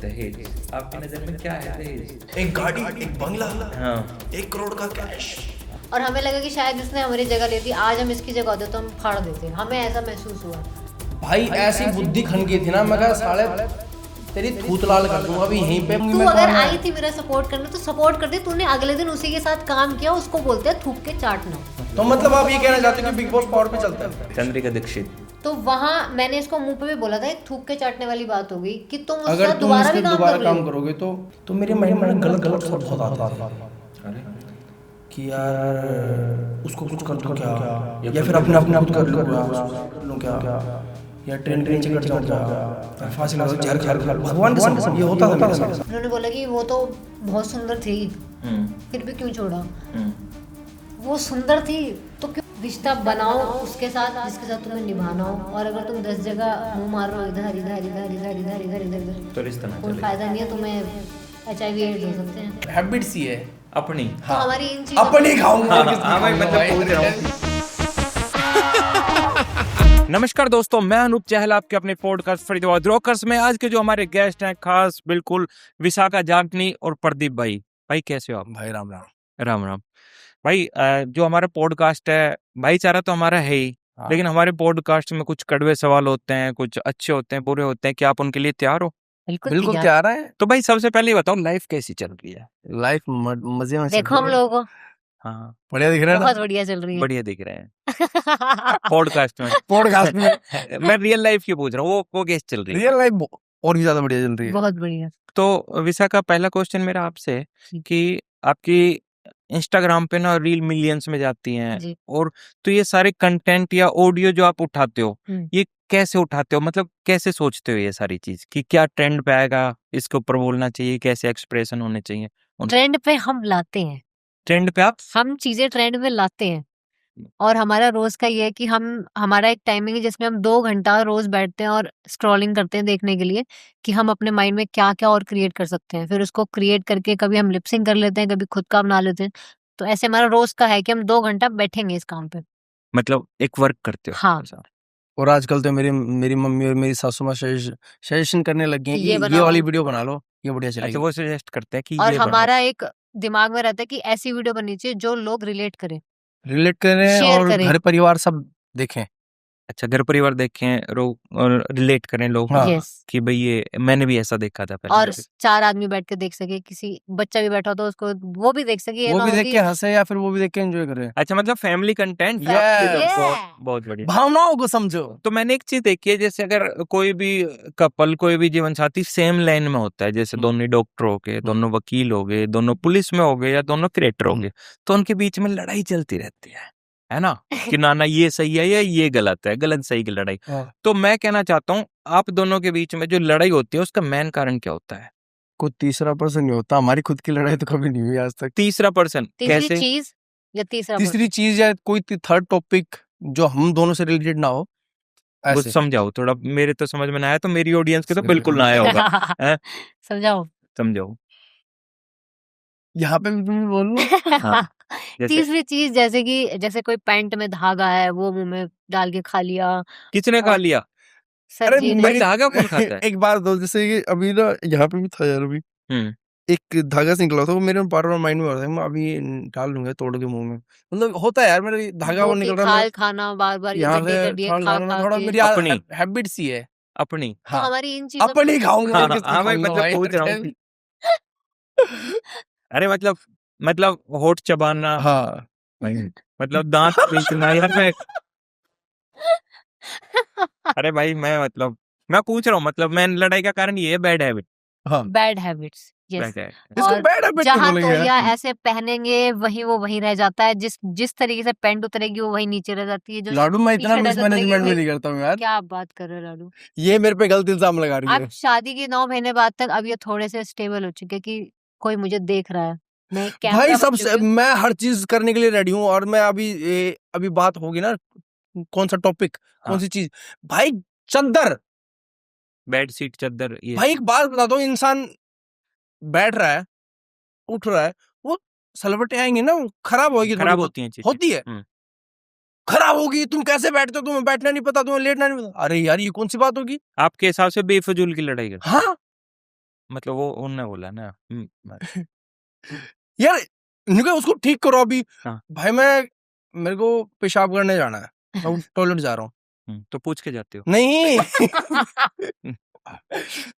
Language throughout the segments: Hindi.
दहेज आपकी नजर में क्या है? दहेज एक गाड़ी, एक बंगला, हाँ 1 करोड़ का कैश। और हमें लगा कि शायद इसने हमारी जगह ले ली, आज हम इसकी जगह होते तो हम फाड़ देते, हमें ऐसा महसूस हुआ। भाई ऐसी बुद्धि खन गई थी ना, मैं कहा साले तेरी थूत लाल कर दूंगा अभी यहीं पे। तू अगर आई थी मेरा सपोर्ट करने तो सपोर्ट कर दे, तूने अगले दिन उसी के साथ काम किया, उसको बोलते हैं थूक के चाटना। तो मतलब आप ये कहना चाहते हो कि बिग बॉस पावर पे चलता है? चंद्रिका दीक्षित। तो वहाँ मैंने इसको मुंह पे भी बोला था, एक थूक के चाटने वाली बात हो गई कि तुम उसके अगर साथ तुम दोबारा इस भी पे काम दोबारा कर काम रहे हो। करोगे तो मेरे माइंड में गलत गलत शब्द बहुत आते थे कि यार उसको कुछ कर दूं क्या, या फिर अपने अपने खुद कर लूं क्या, या ट्रेन के नीचे कट जाऊं क्या, या फांसी लगा जहर खा लूं। भगवान कसम ये होता था मेरे साथ। उन्होंने बोला कि वो तो बहुत सुंदर थी, फिर भी क्यों छोड़ा? वो सुंदर थी तो क्यों? रिश्ता बनाओ उसके साथ जिसके साथ तुम्हें निभाना हो, और अगर तुम 10 जगह मुंह मार रहे हो इधर इधर इधर इधर इधर इधर इधर तो रिश्ता ना कोई चले। फायदा नहीं है, तुम्हें HIV एड्स हो सकते हैं। हैबिट्स ही है अपनी तो हमारी इन चीजों अपनी खाऊंगा। हाँ मैं मतलब पूछ रहा हूँ। नमस्कार दोस्तों, मैं अनूप चहल आपके अपने पॉडकास्ट फरीदाबाद रॉकर्स में। आज के जो हमारे गेस्ट हैं खास बिल्कुल विशाखा जागनी और प्रदीप भाई। भाई कैसे हो आप? भाई राम राम। राम राम भाई। जो हमारा पॉडकास्ट है, भाईचारा तो हमारा है ही, लेकिन हमारे पॉडकास्ट में कुछ कड़वे सवाल होते हैं, कुछ अच्छे होते हैं, बुरे होते हैं। क्या आप उनके लिए तैयार हो? बिल्कुल तैयार है। तो भाई सबसे पहले ये बताओ, लाइफ कैसी चल रही है? लाइफ मजे में देखो हम लोगों को हाँ बढ़िया दिख रहा है बहुत ना? बढ़िया चल रही है। बढ़िया दिख रहे हैं पॉडकास्ट में। पॉडकास्ट में मैं रियल लाइफ की पूछ रहा हूँ, वो कैसे चल रही है? रियल लाइफ और भी ज्यादा बढ़िया चल रही है। बहुत बढ़िया। तो विशाखा, पहला क्वेश्चन मेरा आपसे है कि आपकी इंस्टाग्राम पे ना रील मिलियंस में जाती हैं, जी। और तो ये सारे कंटेंट या ऑडियो जो आप उठाते हो, ये कैसे उठाते हो? मतलब कैसे सोचते हो ये सारी चीज कि क्या ट्रेंड पे आएगा, इसके ऊपर बोलना चाहिए, कैसे एक्सप्रेशन होने चाहिए? ट्रेंड पे हम लाते हैं, ट्रेंड पे आप हम चीजें ट्रेंड में लाते हैं। और हमारा रोज का ये है कि हमारा एक टाइमिंग है जिसमें हम 2 घंटा रोज बैठते हैं और स्क्रॉलिंग करते हैं देखने के लिए कि हम अपने माइंड में क्या क्या और क्रिएट कर सकते हैं। फिर उसको क्रिएट करके कभी हम लिपसिंग कर लेते हैं, कभी खुद का बना लेते हैं। तो ऐसे हमारा रोज का है कि हम 2 घंटा बैठेंगे इस काम पे। मतलब एक वर्क करते हो? हाँ। ऐसा। और आजकल तो मेरी मम्मी और मेरी सासू माँ सजेशन करने लग गई हैं ये कि ये बनाओ। वाली वीडियो बना लो, ये बढ़िया अच्छा, चलेगी। वो सजेस्ट करते हैं कि और ये बनाओ। हमारा एक दिमाग में रहता है कि ऐसी वीडियो बननी चाहिए जो लोग रिलेट करें, रिलेट करें शेयर और करें। घर परिवार सब देखें। अच्छा, घर परिवार देखें और रिलेट करें लोग हाँ। यस। कि भाई ये मैंने भी ऐसा देखा था पहले। और 4 आदमी बैठ के देख सके, किसी बच्चा भी बैठा हो तो उसको वो भी देख सके, ये वो ना भी हो देख कि के हंसे या फिर वो भी देख के एंजॉय करे। अच्छा, मतलब फैमिली कंटेंट। Yes. बहुत बढ़िया। भावनाओं को समझो। तो मैंने एक चीज देखी है, जैसे अगर कोई भी कपल, कोई भी जीवन साथी सेम लाइन में होता है, जैसे दोनों डॉक्टर हो गए, दोनों वकील हो गए, दोनों पुलिस में हो गए, या दोनों क्रिएटर हो गए, तो उनके बीच में लड़ाई चलती रहती है ना? कि ना ये सही है या ये गलत है, गलत सही की लड़ाई। तो मैं कहना चाहता हूँ, आप दोनों के बीच में जो लड़ाई होती है उसका मेन कारण क्या होता है? कोई तीसरा पर्सन नहीं होता। हमारी खुद की लड़ाई तो कभी नहीं हुई आज तक। तीसरा पर्सन तीसरी कैसे? चीज या तीसरा तीसरी चीज या कोई थर्ड टॉपिक जो हम दोनों से रिलेटेड ना हो, वो ऐसे। समझाओ थोड़ा, मेरे तो समझ में ना आया, तो मेरी ऑडियंस के तो बिल्कुल ना आया होगा। हैं? समझाओ। समझाओ। यहाँ पे भी तुम बोल लो। हाँ। जैसे तीसरी चीज जैसे कोई पैंट में धागा है वो मुंह में डाल के खा लिया। किसने खा और लिया? सर जी ने भाई धागा कौन खाता है? एक बात दो, जैसे कि अभी ना यहाँ पे भी था यार, अभी एक धागा से निकला था, वो मेरे बार बार माइंड में आ रहा था, मैं अभी डाल लूंगा तोड़ के मुंह में। मतलब होता है यार, मेरा धागा वो दो की निकल रहा है, खाल खाना बार बार, ये यहाँ गड्ढे से गड्ढे खाल खा खाना खा थोड़ा के। मेरी अपनी। हैबिट्स ही है। अपनी। तो हाँ, हमारी इन चीजों अपनी खाऊंगा हाँ, और किसकी हाँ, मैं खाऊंगा मतलब भाई? पूछ रहा हूँ। अरे मतलब होठ चबाना, हाँ मतलब दांत पीसना, यार मैं अरे भाई मैं पूछ रहा हूँ, मतलब मैं लड़ाई का कारण ये है बैड हैबिट। हाँ, बैड हैबिट्स। यस। बैड है। इसको और बैड हैबिट जहाँ बोलेंगे यार। तौलिया ऐसे पहनेंगे वहीं रह जाता है, जिस तरीके से पैंट उतरेगी वो वहीं नीचे रह जाती है। जो लाडू मैं इतना टी-शर्ट ऐसे उतरेगी मिसमैनेजमेंट भी वहीं- नहीं करता हूँ यार। क्या बात कर रहे हो लाडू? ये मेरे पे गलत इल्जाम लगा रही अब है। शादी के 9 महीने बाद तक अब ये थोड़े से स्टेबल हो चुके हैं कि कोई मुझे देख रहा है, मैं कैमरा भाई बन सब चुकी हूँ। मैं हर चीज करने के लिए रेडी हूँ। और मैं अभी बात होगी ना, कौन सा टॉपिक, कौन सी चीज, भाई चद्दर। बेड शीट, चादर, ये भाई एक बात बता दो, इंसान बैठ रहा है, उठ रहा है, वो सलवटें आएंगी ना, खराब होगी, खराब होती हैं चीजें। होती है, खराब होगी। तुम कैसे बैठते हो? तुम्हें बैठना नहीं पता, तुम्हें लेटना नहीं पता। अरे यार, ये कौन सी बात होगी? आपके हिसाब से बेफजूल की लड़ाई कर? हाँ, मतलब वो उन्होंने बोला ना यार इनके उसको ठीक करो अभी। हाँ। भाई मेरे को पेशाब करने जाना है, मैं टॉयलेट जा रहा हूँ। तो पूछ के जाते हो? नहीं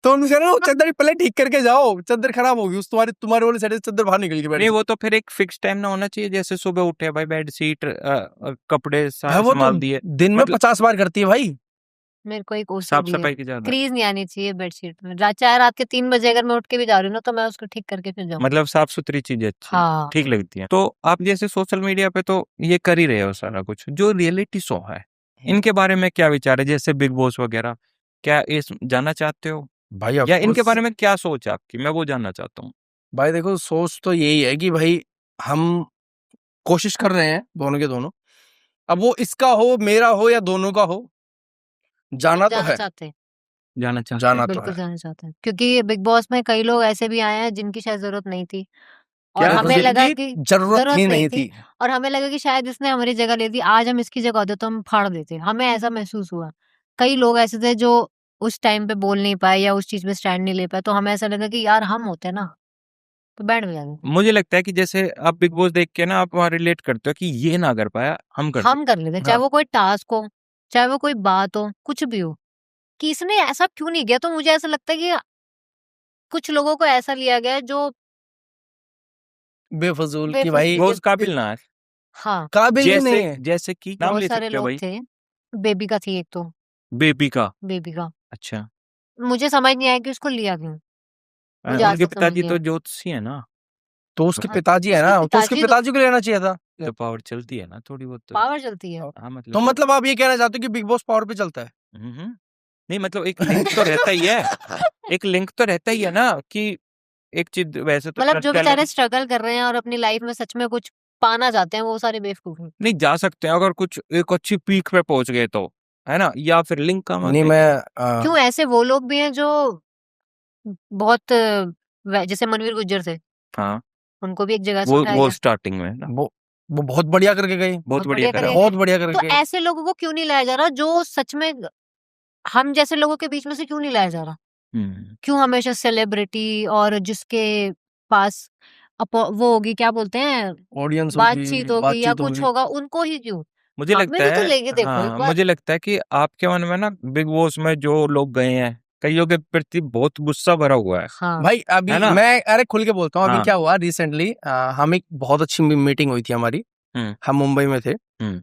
तो उनसे कह रहे हो चद्दर पहले ठीक करके जाओ, चद्दर खराब होगी उस तुम्हारे वाले साइड से चद्दर बाहर निकल गई। नहीं वो तो फिर एक फिक्स टाइम ना होना चाहिए, जैसे सुबह उठे भाई बेड शीट कपड़े भाई वो तो संभाल दिए, दिन में मतलब 50 बार करती है भाई। मेरे को एक साफ OCD है, सफाई की ज्यादा, क्रीज नहीं आनी चाहिए बेडशीट में। चाहे रात के 3 बजे अगर मैं उठ के भी जा रही हूँ ना, तो मैं उसको ठीक करके फिर जाऊँ। मतलब साफ सुथरी चीजें अच्छी हाँ। ठीक लगती हैं। तो आप जैसे सोशल मीडिया पे तो ये कर ही रहे हो सारा कुछ, जो रियलिटी शो है इनके बारे में क्या विचार है, जैसे बिग बॉस वगैरह, क्या इस जाना चाहते हो भाई या इनके बारे में क्या सोच है आपकी, मैं वो जानना चाहता हूँ। भाई देखो सोच तो यही है कि भाई हम कोशिश कर रहे हैं दोनों के दोनों, अब वो इसका हो मेरा हो या दोनों का हो, जाना तो जाना है, चाहते हैं, जाना चाहते जाना हैं। तो बिल्कुल है। जाना चाहते हैं, क्योंकि बिग बॉस में कई लोग ऐसे भी आए हैं जिनकी शायद जरूरत नहीं थी, और क्या हमें लगा कि जरूरत ही नहीं थी। और हमें लगा कि शायद इसने हमारी जगह ले दी, आज हम इसकी जगह होते तो हम फाड़ देते। हमें ऐसा महसूस हुआ। कई लोग ऐसे थे जो उस टाइम पे बोल नहीं पाए या उस चीज में स्टैंड नहीं ले पाए, तो हमें ऐसा लगा कि यार हम होते ना तो बैंड बजा देते। मुझे लगता है कि जैसे आप बिग बॉस देख के ना आप वहाँ रिलेट करते हो कि ये ना कर पाया हम कर हम कर लेते, चाहे हाँ। वो कोई टास्क हो, चाहे वो कोई बात हो, कुछ भी हो, कि इसने ऐसा क्यों नहीं किया। तो मुझे ऐसा लगता है कि कुछ लोगों को ऐसा लिया गया है जो बेफजूल की बेफजूल भाई वो उस काबिल ना है, हाँ, काबिल ही नहीं जैसे है। जैसे कि नाम बहुत ले सारे सकते हो लोग भाई, थे। बेबी का थी एक तो, बेबी का। बेबी का अच्छा मुझे समझ नहीं आया कि उसको लिया क्यों। मुझे आज उनके तक समझ पिताजी नहीं तो आया। ज्योतिषी है ना, तो उसके हाँ, पिताजी है उसके ना, तो उसके पिताजी तो पिताजी को लेना चाहिए था। तो पावर चलती है ना थोड़ी बहुत तो। पावर चलती है। हाँ तो मतलब मतलब आप ये कहना चाहते हो कि बिग बॉस पावर पे चलता है? नहीं मतलब एक लिंक तो रहता ही है, एक लिंक तो रहता ही है ना कि एक चीज वैसे तो मतलब जो टैलेंट बेचारे स्ट्रगल कर रहे हैं और अपनी लाइफ में सच में कुछ पाना चाहते हैं, वो सारे बेवकूफ हैं। नहीं जा सकते हैं अगर कुछ एक अच्छी पीक पे पहुंच गए तो, है ना, या फिर लिंक काम नहीं आते मैं हैं। क्यों ऐसे वो लोग भी हैं जो बहुत जैसे मनवीर गुज्जर थे, हाँ उनको भी एक जगह से वो उठाया वो गया। स्टार्टिंग में है ना, वो बहुत बढ़िया करके गई, बहुत बढ़िया करा। करके बहुत गए। बढ़िया तो करके गई। ऐसे लोगों को क्यों नहीं लाया जा रहा, जो सच में हम जैसे लोगों के बीच में से क्यों नहीं लाया जा रहा? हम्म, क्यों हमेशा सेलिब्रिटी और जिसके पास वो होगी, क्या बोलते हैं, ऑडियंस बातचीत होगी या बातचीत कुछ होगी। होगा, उनको ही क्यों? मुझे हमें लगता भी तो है, लेके देखो एक हाँ बार। मुझे लगता है कि आपके मन में ना बिग बॉस में जो लोग गए हैं कईयों के प्रति बहुत गुस्सा भरा हुआ है हाँ, भाई अभी है ना? मैं अरे खुल के बोलता हूँ, अभी हाँ। क्या हुआ रिसेंटली, हम एक बहुत अच्छी मीटिंग हुई थी हमारी। हम्म हम मुंबई में थे। हम्म,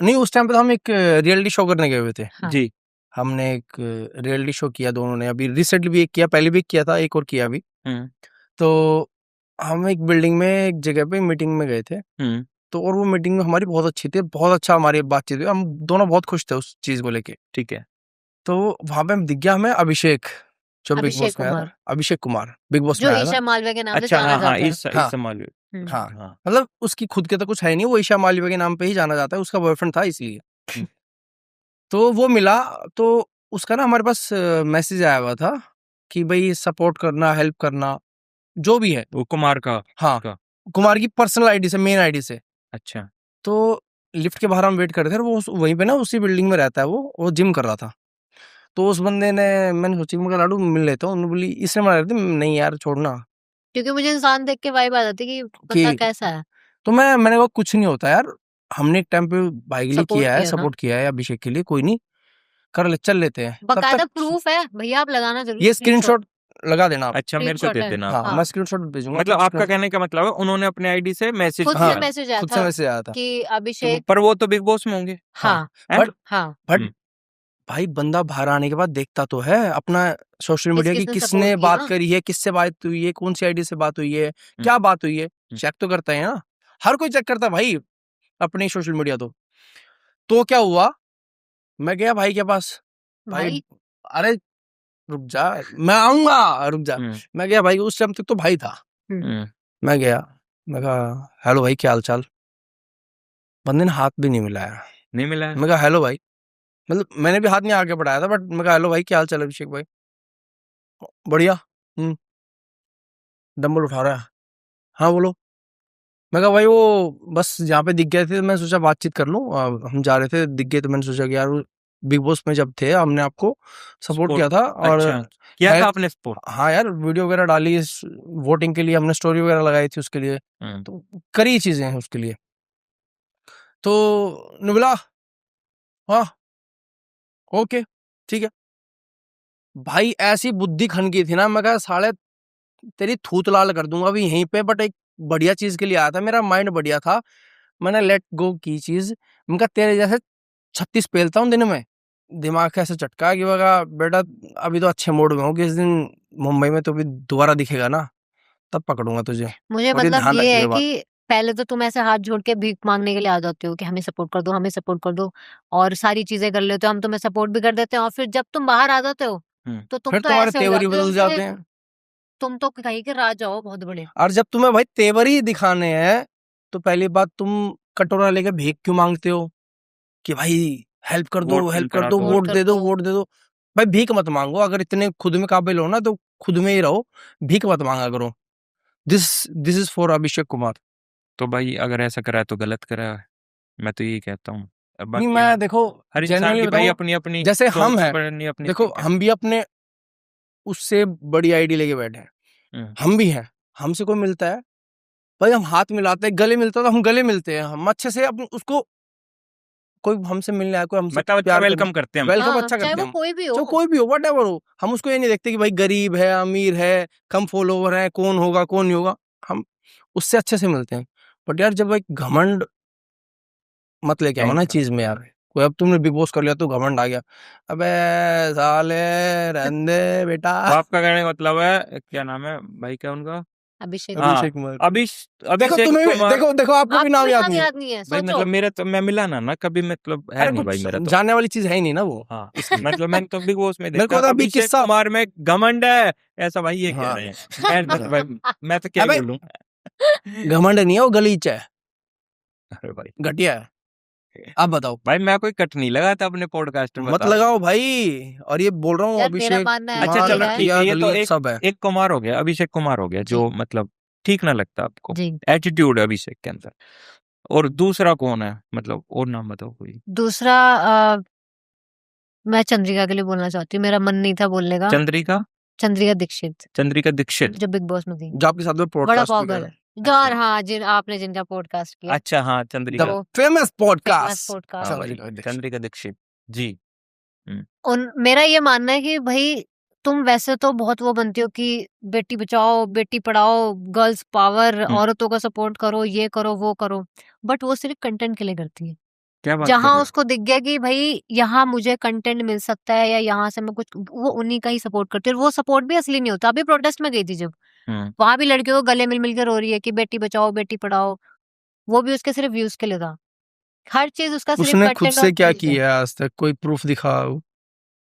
नहीं उस टाइम पे तो हम एक रियलिटी शो करने गए हुए थे। हाँ। जी हमने एक रियलिटी शो किया दोनों ने, अभी रिसेंटली भी एक किया, पहले भी एक किया था, एक और किया अभी। हम्म तो हम एक बिल्डिंग में एक जगह पे मीटिंग में गए थे। हम्म, तो और वो मीटिंग में हमारी बहुत अच्छी थी, बहुत अच्छा हमारी बातचीत हुई, हम दोनों बहुत खुश थे उस चीज को लेके। ठीक है। तो वहां पे हम दिख गया हमें अभिषेक, जो बिग अभिषेक बॉस में आया कुमार, था, अभिषेक कुमार बिग बॉस जो में आया था। ईशा मालविया के नाम से अच्छा जाना हाँ हाँ जाता है। इस हाँ मालवीय। हम्म। हाँ हाँ मतलब उसकी खुद के तो कुछ है नहीं, वो ईशा मालविया के नाम पे ही जाना जाता है, उसका बॉयफ्रेंड था इसलिए। हम्म, तो वो मिला, तो उसका ना हमारे पास मैसेज आया हुआ था कि भाई सपोर्ट करना, हेल्प करना, जो भी है। वो कुमार का हाँ का कुमार की पर्सनल आईडी से, मेन आईडी से। अच्छा तो लिफ्ट के बाहर हम वेट कर रहे थे, और वो वहीं पे ना उसी बिल्डिंग में रहता है, वो जिम कर रहा था। तो उस बंदे ने, मैंने सोची मैं लाडू मिल लेता हूँ, उन्होंने बोली, इसने मना रही थी, नहीं यार छोड़ना क्योंकि मुझे इंसान देख के वाइब आ जाती है कि बंदा कि। कैसा है। तो मैंने कहा कुछ नहीं होता यार, हमने एक टाइम पे भाई के लिए सपोर्ट किया है, किया ना, सपोर्ट किया है अभिषेक के लिए, कोई नहीं कर ले, चल लेते हैं। तब बकायदा तक प्रूफ है भैया, आप लगाना जरूर ये स्क्रीनशॉट लगा देना आप। अच्छा मेरे को स्क्रीनशॉट दे है। देना हाँ, आप। हाँ, मैं स्क्रीनशॉट भेजूंगा। मतलब तो आपका screen- कहने का मतलब है उन्होंने अपने आईडी से मैसेज खुद किया से है। मैसेज आया खुद से था मैसेज आया था। कि अभिषेक। पर वो तो बिग बॉस में होंगे। हाँ हैं? बट हाँ, बट हम्म, भाई बंदा बाहर आने के बाद देखता तो है अपना सोशल मीडिया की, किसने किसने सपोर्ट किया। बात करी है, किससे बात हुई है, कौन सी आईडी से बात हुई है, क्या बात हुई है, चेक तो करता है ना। हर कोई चेक करता है भाई अपनी सोशल मीडिया। तो क्या हुआ, मैं गया भाई के पास। भाई अरे रुक जा, मैं आऊंगा, रुक जा। हम्म, मैं गया भाई, उस टाइम तक तो भाई था। हम्म, मैं गया, मैं कहा हेलो भाई क्या हाल चाल। बंदे ने हाथ भी नहीं मिलाया। नहीं मिला है। मैं कहा हेलो भाई, मतलब मैंने भी हाथ नहीं आगे बढ़ाया था, बट मैं कहा हेलो भाई क्या हाल चाल अभिषेक भाई। बढ़िया। डंबल उठा रहा है। हाँ बोलो। मैं कहा भाई वो बस यहाँ पे दिख गए थे, मैं सोचा बातचीत कर लूँ, हम जा रहे थे, दिख गए तो मैंने सोचा कि यार बिग बॉस में जब थे हमने आपको सपोर्ट Support, किया था और अच्छा किया है- था आपने सपोर्ट? हाँ यार वीडियो वगैरह डाली इस वोटिंग के लिए, हमने स्टोरी वगैरह लगाई थी उसके लिए, तो करी चीजें हैं उसके लिए। तो नुबिला हाँ ओके ठीक है भाई, ऐसी बुद्धि खनकी थी ना, मैं कहा साले तेरी थूत लाल कर दूंगा अभी यहीं पे, बट एक बढ़िया चीज के लिए आया था, मेरा माइंड बढ़िया था, मैंने लेट गो की चीज। मैं कहा तेरे जैसे 36 पेलता हूँ दिन में, दिमाग कैसे चटका कि बगा बेटा अभी तो अच्छे मूड में हो, किस दिन मुंबई में तो भी दोबारा दिखेगा ना तब पकड़ूंगा तुझे, मुझे और ये मतलब ध्यान ये रखिए है बात। कि पहले तो तुम ऐसे हाथ जोड़ के भीख मांगने के लिए आ जाते हो कि हमें सपोर्ट कर दो, हमें सपोर्ट कर दो, और सारी चीजें कर लेते हो, हम तुम्हें सपोर्ट भी कर देते हैं, और फिर जब तुम बाहर आ जाते हो तो तुम फिर तो तुम्हारे ऐसे हो तेवर ही जाते हो बदल कि जाते हैं, तुम तो कहीं के राजा हो बहुत बड़े। और जब तुम्हें भाई तेवर ही दिखाने हैं तो पहली बात तुम कटोरा लेके भीख क्यों मांगते हो कि भाई हेल्प कर दो, वोट हेल्प कर करा दो, दो। वोट वोट कर दे दो, दो। वोट दे दो। भाई भीख मत मांगो, अगर इतने खुद में काबिल हो ना तो खुद में ही रहो, भीख मत मांगा करो। This this is for Abhishek Kumar. तो भाई अगर ऐसा करा है तो गलत करा है, मैं तो यही कहता हूँ। अब नहीं बाकी मैं देखो हर इंसान जनरली की भाई बताऊं, अपनी अपनी जैसे हम सोच हैं, पर नहीं अपनी देखो हम भी अपने उससे बड़ी आईडी लेके बैठे हैं, हम्म, हम भी हैं, हमसे कोई मिलता है भाई हम हाथ मिलाते हैं, गले मिलता है तो हम गले मिलते हैं, हम अच्छे से अपन उसको, कोई हमसे मिलने आया, कोई हमसे मतलब अच्छा प्यार वेलकम करते हैं हम। वेलकम हाँ, अच्छा चाहे करते वो हैं हम, कोई भी हो। चाहे कोई भी हो वट एवर हो, हम उसको ये नहीं देखते कि भाई गरीब है अमीर है कम फॉलोवर है, कौन होगा कौन नहीं होगा, हम उससे अच्छे से मिलते हैं। बट यार जब एक घमंड मत लेके आओ ना चीज में यार, कोई अब तुमने बिग बॉस कर लिया तो घमंड आ गया, अबे साले रहने दे बेटा। तो आपका कहने का मतलब है, क्या नाम है भाई, क्या उनका? अभिषेक हाँ, अभिषेक कुमार, देखो अभिषेक तुम्हें भी, कुमार। देखो देखो आपको भी आपको नाम भी याद नाम नहीं है। याद नहीं है, भाई सोचो। मतलब मेरा तो मैं मिला ना कभी, मतलब है अरे नहीं भाई कुछ मेरा तो। जाने वाली चीज है ही नहीं ना वो। हाँ मतलब मैंने तो बिग बॉस में मेरे को देखा तो अभी अभिषेक किस्सा, कुमार में घमंड है, ऐसा भाई ये कह हाँ रहे हैं। मैं तो क्या ही अबे बोलूं। घमंड नहीं है वो, गलीच है, अरे भाई घटिया है। आप बताओ। भाई मैं कोई कट नहीं लगा था अपने पॉडकास्ट में, मत बताओ। लगाओ भाई, और ये बोल रहा हूँ यार मेरा अभिषेक मानना अच्छा ऐसा कुमार चलो है। ठीक घटिया है, ये तो गलीच सब है। एक कुमार हो गया, अभिषेक कुमार हो गया, जी जो मतलब ठीक ना लगता आपको, जी। एटीट्यूड है अभिषेक के अंदर। और दूसरा कौन है, मतलब और नाम बताओ कोई। दूसरा मैं चंद्रिका के लिए बोलना चाहती हूँ, मेरा मन नहीं था बोलने का। चंद्रिका चंद्रिका दीक्षित चंद्रिका दीक्षित। जो बिग बॉस में थी, जो आपके साथ में बड़ा पॉडकास्ट भी पागल कर, यार। हाँ, आपने जिनका पॉडकास्ट किया, अच्छा हाँ द चंद्रिका, वो फेमस फेमस पॉडकास्ट पॉडकास्ट हाँ थी। भाई चंद्रिका दीक्षित जी। मेरा ये मानना है कि भाई तुम वैसे तो बहुत वो बनती हो कि बेटी बचाओ बेटी पढ़ाओ, गर्ल्स पावर, औरतों का सपोर्ट करो, ये करो वो करो, बट वो सिर्फ कंटेंट के लिए करती है। क्या बात कर जहां रहे हो? उसको दिख गया कि भाई यहाँ मुझे कंटेंट मिल सकता है या यहाँ से मैं कुछ, वो उन्हीं का ही सपोर्ट करती है, और वो सपोर्ट भी असली नहीं होता। अभी प्रोटेस्ट में गई थी जब, हम्म, वहां भी लड़कियों को गले मिल मिल के रो रही है कि बेटी बचाओ बेटी पढ़ाओ, वो भी उसके सिर्फ व्यूज के लिए था। हर चीज उसका सिर्फ उसने खुद कंटेंट और से क्या views है। किया है आज तक, कोई प्रूफ दिखाओ,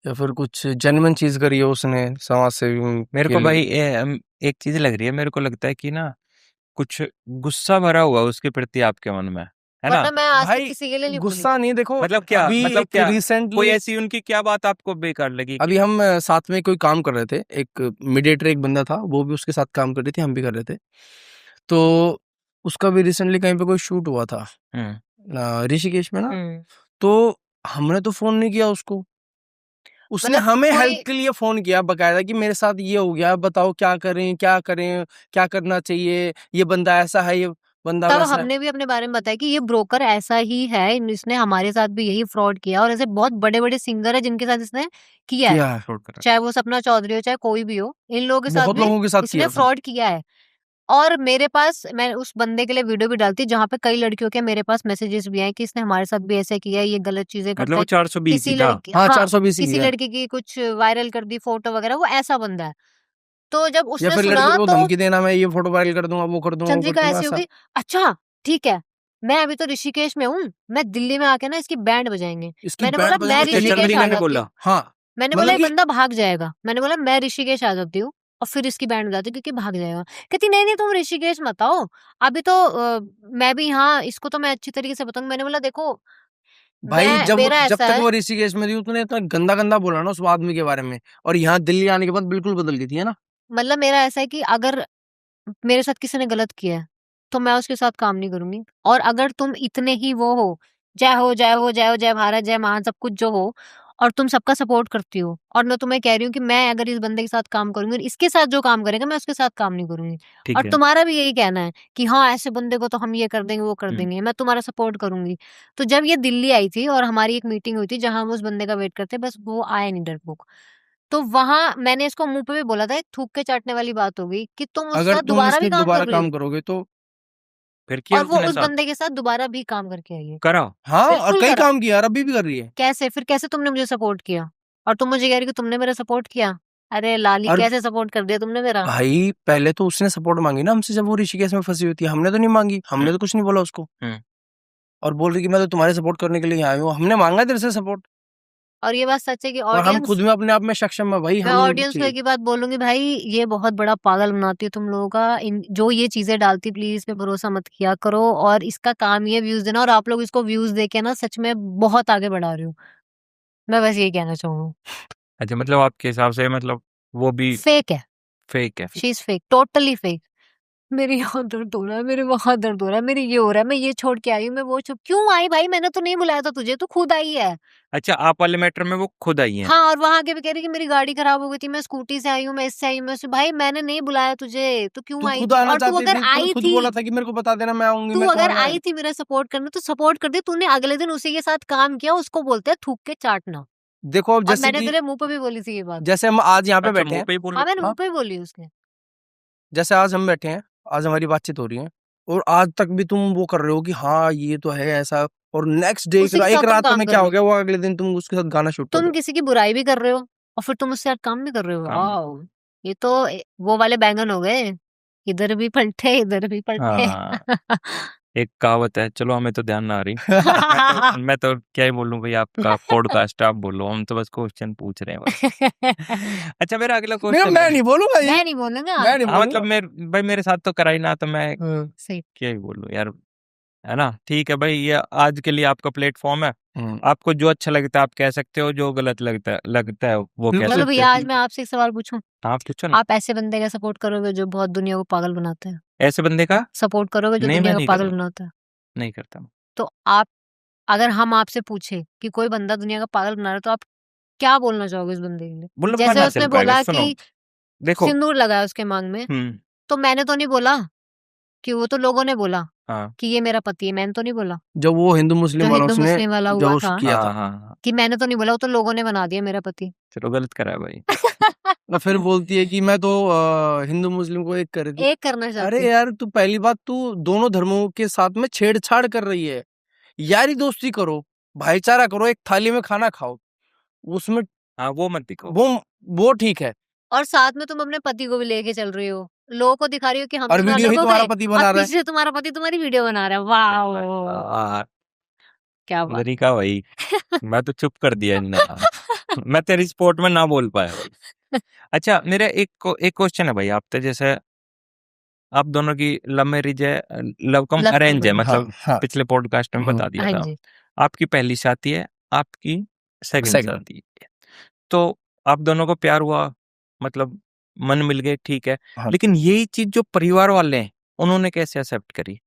या फिर कुछ जेन्युइन चीज करी हो उसने समाज से मेरे को भाई एक चीज लग रही है, मेरे को लगता है कि ना कुछ गुस्सा भरा हुआ उसके प्रति आपके मन में, है ना? वरना मैं आज तक भाई किसी के लिए नहीं बोली। गुस्सा नहीं, देखो मतलब क्या, अभी मतलब एक क्या, कोई रिसेंटली ऐसी उनकी क्या बात आपको बेकार लगी अभी हम साथ में कोई काम कर रहे थे, एक मीडिएटर एक बंदा था, वो भी उसके साथ काम कर रही थी, हम भी कर रहे थे, तो उसका भी रिसेंटली कहीं पे कोई शूट हुआ था ऋषिकेश में ना, तो हमने तो फोन नहीं किया उसको, उसने मतलब हमें कोई हेल्प के लिए फोन किया बकायदा कि मेरे साथ ये हो गया, बताओ क्या करें क्या करें, क्या करना चाहिए, ये बंदा ऐसा है, ये बंदा तब वैसा है। हमने भी अपने बारे में बताया कि ये ब्रोकर ऐसा ही है, इसने हमारे साथ भी यही फ्रॉड किया, और ऐसे बहुत बड़े बड़े सिंगर है जिनके साथ इसने किया है, किया है, छोड़ कर। चाहे वो सपना चौधरी हो चाहे कोई भी हो, इन लोगों के साथ बहुत भी लोगों के साथ इसने किया था। फ्रॉड किया है। और मेरे पास, मैं उस बंदे के लिए वीडियो भी डालती जहाँ पे कई लड़कियों के मेरे पास मैसेजेस भी आए कि इसने हमारे साथ भी ऐसे किया है, ये गलत चीजें करता मतलब वो है, 420 किसी ही था। लड़की हाँ हाँ 420 ही किसी है, लड़की की कुछ वायरल कर दी फोटो वगैरह, वो ऐसा बंदा है। तो जब या उसने फिर सुना लड़के को तो धमकी देना, मैं ये फोटो वायरल कर दूंगा, वो कर दूंगा, वो कर चंद्रिका दूंगा, ऐसी ऐसा। होगी, अच्छा ठीक है, मैं अभी तो ऋषिकेश में हूँ, मैं दिल्ली में आके ना इसकी बैंड बजाएंगे। इसकी मैंने बैंड बोला मैं बजाएंगे, ऋषिकेश चंद्रिका आ ने जाती बोला? हूँ, हाँ मैंने बोला मतलब ये कि बंदा भाग जाएगा, मैंने बोला मैं ऋषिकेश आ जाती हूँ और फिर इसकी बैंड बजाती हूँ क्योंकि भाग जाएगा। कहती नहीं नहीं तुम ऋषिकेश मत आओ, अभी तो मैं भी यहाँ, इसको तो मैं अच्छी तरीके से बताऊंगी। मैंने बोला देखो भाई मैं, जब मेरा जब ऐसा तक है, वो ऋषिकेश में थी उसने इतना गंदा गंदा बोला ना उस आदमी के बारे में, और यहाँ दिल्ली आने के बाद बिल्कुल बदल गई थी, है ना। मतलब मेरा ऐसा है कि अगर मेरे साथ किसी ने गलत किया है तो मैं उसके साथ काम नहीं करूंगी, और अगर तुम इतने ही वो हो, जय हो जय हो जय हो जय भारत जय महान सब कुछ जो हो, और तुम सबका सपोर्ट करती हो, और मैं तुम्हें कह रही हूँ कि मैं अगर इस बंदे के साथ काम करूंगी और इसके साथ जो काम करेगा मैं उसके साथ काम नहीं करूंगी। ठीक और है। तुम्हारा भी यही कहना है कि हाँ ऐसे बंदे को तो हम ये कर देंगे वो कर हम्म। देंगे, मैं तुम्हारा सपोर्ट करूंगी। तो जब ये दिल्ली आई थी और हमारी एक मीटिंग हुई थी जहां हम उस बंदे का वेट करते, बस वो आया नहीं डरपोक। तो वहां मैंने इसको मुंह पे भी बोला था, एक थूक के चाटने वाली बात हो गई कि तुम उसके अगर साथ तुम दोबारा भी इसके काम दोबारा कर रहे काम हो, करोगे तो फिर किया और वो उसने उस साथ? बंदे के साथ दोबारा भी काम करके आई है। करा? हाँ, और बिल्कुल कई करा। काम किया और अभी भी कर रही है। कैसे फिर, कैसे तुमने मुझे सपोर्ट किया और तुम मुझे कह रही कि तुमने मेरा सपोर्ट किया? अरे लाली, और कैसे सपोर्ट कर दिया तुमने मेरा? भाई पहले तो उसने सपोर्ट मांगी ना हमसे, जब वो ऋषिकेश में फंसी हुई थी। हमने तो नहीं मांगी, हमने तो कुछ नहीं बोला उसको। और बोल रही कि मैं तो तुम्हारे सपोर्ट करने के लिए आई हूँ। हमने मांगा तेरे से सपोर्ट, और ये बात सच है कि और हम ऑडियंस, खुद में अपने आप में सक्षम है भाई। मैं हम ऑडियंस को एक ही बात बोलूंगी, भाई ये बहुत बड़ा पागल बनाती है तुम लोगों का। जो ये चीजें डालती, प्लीज इस पे भरोसा मत किया करो। और इसका काम ये व्यूज देना, और आप लोग इसको व्यूज देके ना सच में बहुत आगे बढ़ा रहे हो। मैं बस यही कहना चाहूंगा। अच्छा, मतलब आपके हिसाब से मतलब वो भी फेक है, फेक है? She is fake, totally fake. मेरे यहाँ दर्द हो रहा है, मेरे वहां दर्द हो रहा है, मेरे ये हो रहा है, मैं ये छोड़ के आई हूँ, मैं वो छोड़ क्यों आई भाई? मैंने तो नहीं बुलाया था तुझे, तू खुद आई है। अच्छा, आप वाले मैटर में वो खुद आई हैं? हाँ, और वहां आके भी कह रही कि मेरी गाड़ी खराब हो गई थी, मैं स्कूटी से आई हूँ, मैं इससे आई हूँ, मैं उससे। भाई मैंने नहीं बुलाया तुझे, तो क्यों तू आई खुद थी? आना और तू चाहती अगर थी, तूने आई खुद थी, बोला था कि मेरे को बता देना, मैं आऊंगी, तू मैं अगर कहूंगा। आई थी मेरा सपोर्ट करने, तो सपोर्ट कर दी। तूने अगले दिन उसी के साथ काम किया, उसको बोलते हैं थूक के चाटना। देखो अब और जैसे मैंने कि तेरे मुंह पे भी बोली थी ये बात। जैसे हम आज यहाँ पे अच्छा, बैठे मुंह हैं, पे ही बोल हाँ, मैंने हाँ, मुंह पे ही बोली उसके। जैसे आज हम बैठे हैं, आज हमारी बातचीत हो रही है, और आज तक भी तुम वो कर रहे हो कि हाँ ये तो है ऐसा, और नेक्स्ट डे उसी के एक साथ तुम रात काम में कर क्या रहे हो हो, गया, वो अगले दिन तुम उसके साथ गाना शूट कर तुम दो। किसी की बुराई भी कर रहे हो और फिर तुम उससे साथ काम भी कर रहे हो। काम। वाओ, ये तो वो वाले बैंगन हो गए, इधर भी पलटे इधर भी पलटे। हाँ, एक कहावत है, चलो हमें तो ध्यान ना आ रही। मैं तो क्या ही बोलूं भाई, आपका पॉडकास्ट, आप बोलो, हम तो बस क्वेश्चन पूछ रहे हैं बस। अच्छा, मेरा अगला क्वेश्चन मैं है। नहीं बोलूंगा ये, मैं नहीं बोलूंगा। मैं नहीं हाँ, मतलब बोलूंगा। भाई मेरे साथ तो करा ही ना, तो मैं हाँ, सही। क्या ही बोलूं यार, है ना? ठीक है भाई, ये आज के लिए आपका प्लेटफॉर्म है। हम्म। आपको जो अच्छा लगता है आप कह सकते हो, जो गलत लगता है वो कह बिल्कुल। चलो सकते भैया, हो। आज मैं आपसे एक सवाल पूछूं। हाँ, पूछो ना। आप ऐसे बंदे का सपोर्ट करोगे जो बहुत दुनिया को पागल बनाते हैं? ऐसे बंदे का सपोर्ट करोगे जो नहीं, दुनिया मैं को नहीं पागल करूँ, बनाता है? नहीं करता मैं। तो आप, अगर हम आपसे पूछे कि कोई बंदा दुनिया का पागल बना रहा है, तो आप क्या बोलना चाहोगे उस बंदे के लिए? मतलब जैसे मना उसने चल पाएगा, बोला सुनो, कि देखो। सिंदूर लगाया उसके मांग में, तो मैंने तो नहीं बोला कि, वो तो लोगों ने बोला हाँ, कि ये मेरा पति है, मैंने तो नहीं बोला। जब वो हिंदू जो मुस्लिम वालों हिंदू ने मुस्लिम वाला जो हुआ उस था, किया हाँ, था, हाँ, हाँ। कि मैंने तो नहीं बोला, वो तो लोगों ने बना दिया मेरा पति। चलो, गलत करा है भाई। और फिर बोलती है कि मैं तो हिंदू मुस्लिम को एक कर रही थी। एक करना चाहती अरे हूँ। यार, तू पहली बात, तू दोनों धर्मों के साथ में छेड़छाड़ कर रही है। यारी दोस्ती करो, भाईचारा करो, एक थाली में खाना खाओ, उसमें हाँ, वो मत दिखाओ। वो ठीक है। और साथ में तुम अपने पति को भी लेके चल रही हो, लोगों को दिखा रही हो कि हम और तो वीडियो अलग ही हो तुम्हारा गए, पति और बना रहा है। पीछे तुम्हारा पति तुम्हारी वीडियो बना रहा है। वाह, आ, क्या बात। तरीका भाई, मैं तो चुप कर दिया इन्हें। मैं तेरी स्पोर्ट में ना बोल पाया भाई। अच्छा, मेरा एक क्वेश्चन है भाई, आप तो जैसे आप दोनों की लव मैरिज है, लव कम लव अरेंज है, कम मतलब हाँ, हाँ। पिछले पॉडकास्ट में बता दिया हाँ था। जी। आपकी पहली शादी है, आपकी सेकंड सेकंड। शादी है, तो आप दोनों को प्यार हुआ, मतलब मन मिल गए, ठीक है। हाँ। लेकिन यही चीज जो परिवार वाले हैं, उन्होंने कैसे एक्सेप्ट करी?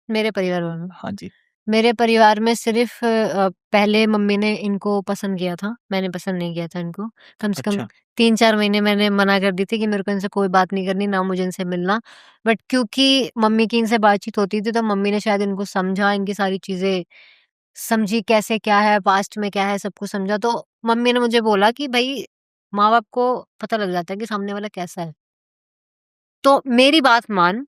मेरे परिवार वालों, हाँ जी। मेरे परिवार में सिर्फ पहले मम्मी ने इनको पसंद किया था, मैंने पसंद नहीं किया था इनको। कम से कम अच्छा। 3-4 महीने मैंने मना कर दी थी कि मेरे को इनसे कोई बात नहीं करनी, ना मुझे इनसे मिलना। बट क्योंकि मम्मी की इनसे बातचीत होती थी, तो मम्मी ने शायद इनको समझा, इनकी सारी चीजें समझी, कैसे क्या है, पास्ट में क्या है, सब कुछ समझा। तो मम्मी ने मुझे बोला कि भाई, माँ बाप को पता लग जाता है कि सामने वाला कैसा है। तो मेरी बात मान,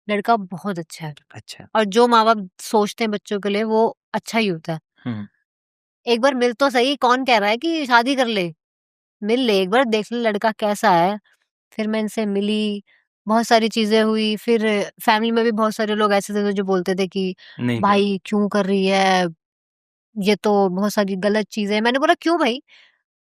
लड़का बहुत अच्छा है, अच्छा। और जो माँ बाप सोचते हैं बच्चों के लिए वो अच्छा ही होता है। हम्म। एक बार मिल तो सही, कौन कह रहा है कि शादी कर ले? मिल ले एक बार, देख ले लड़का कैसा है। फिर मैं इनसे मिली, बहुत सारी चीजें हुई। फिर फैमिली में भी बहुत सारे लोग ऐसे थे जो बोलते थे कि नहीं कर। भाई क्यों कर रही है, ये तो बहुत सारी गलत चीजें हैं। मैंने बोला क्यों भाई,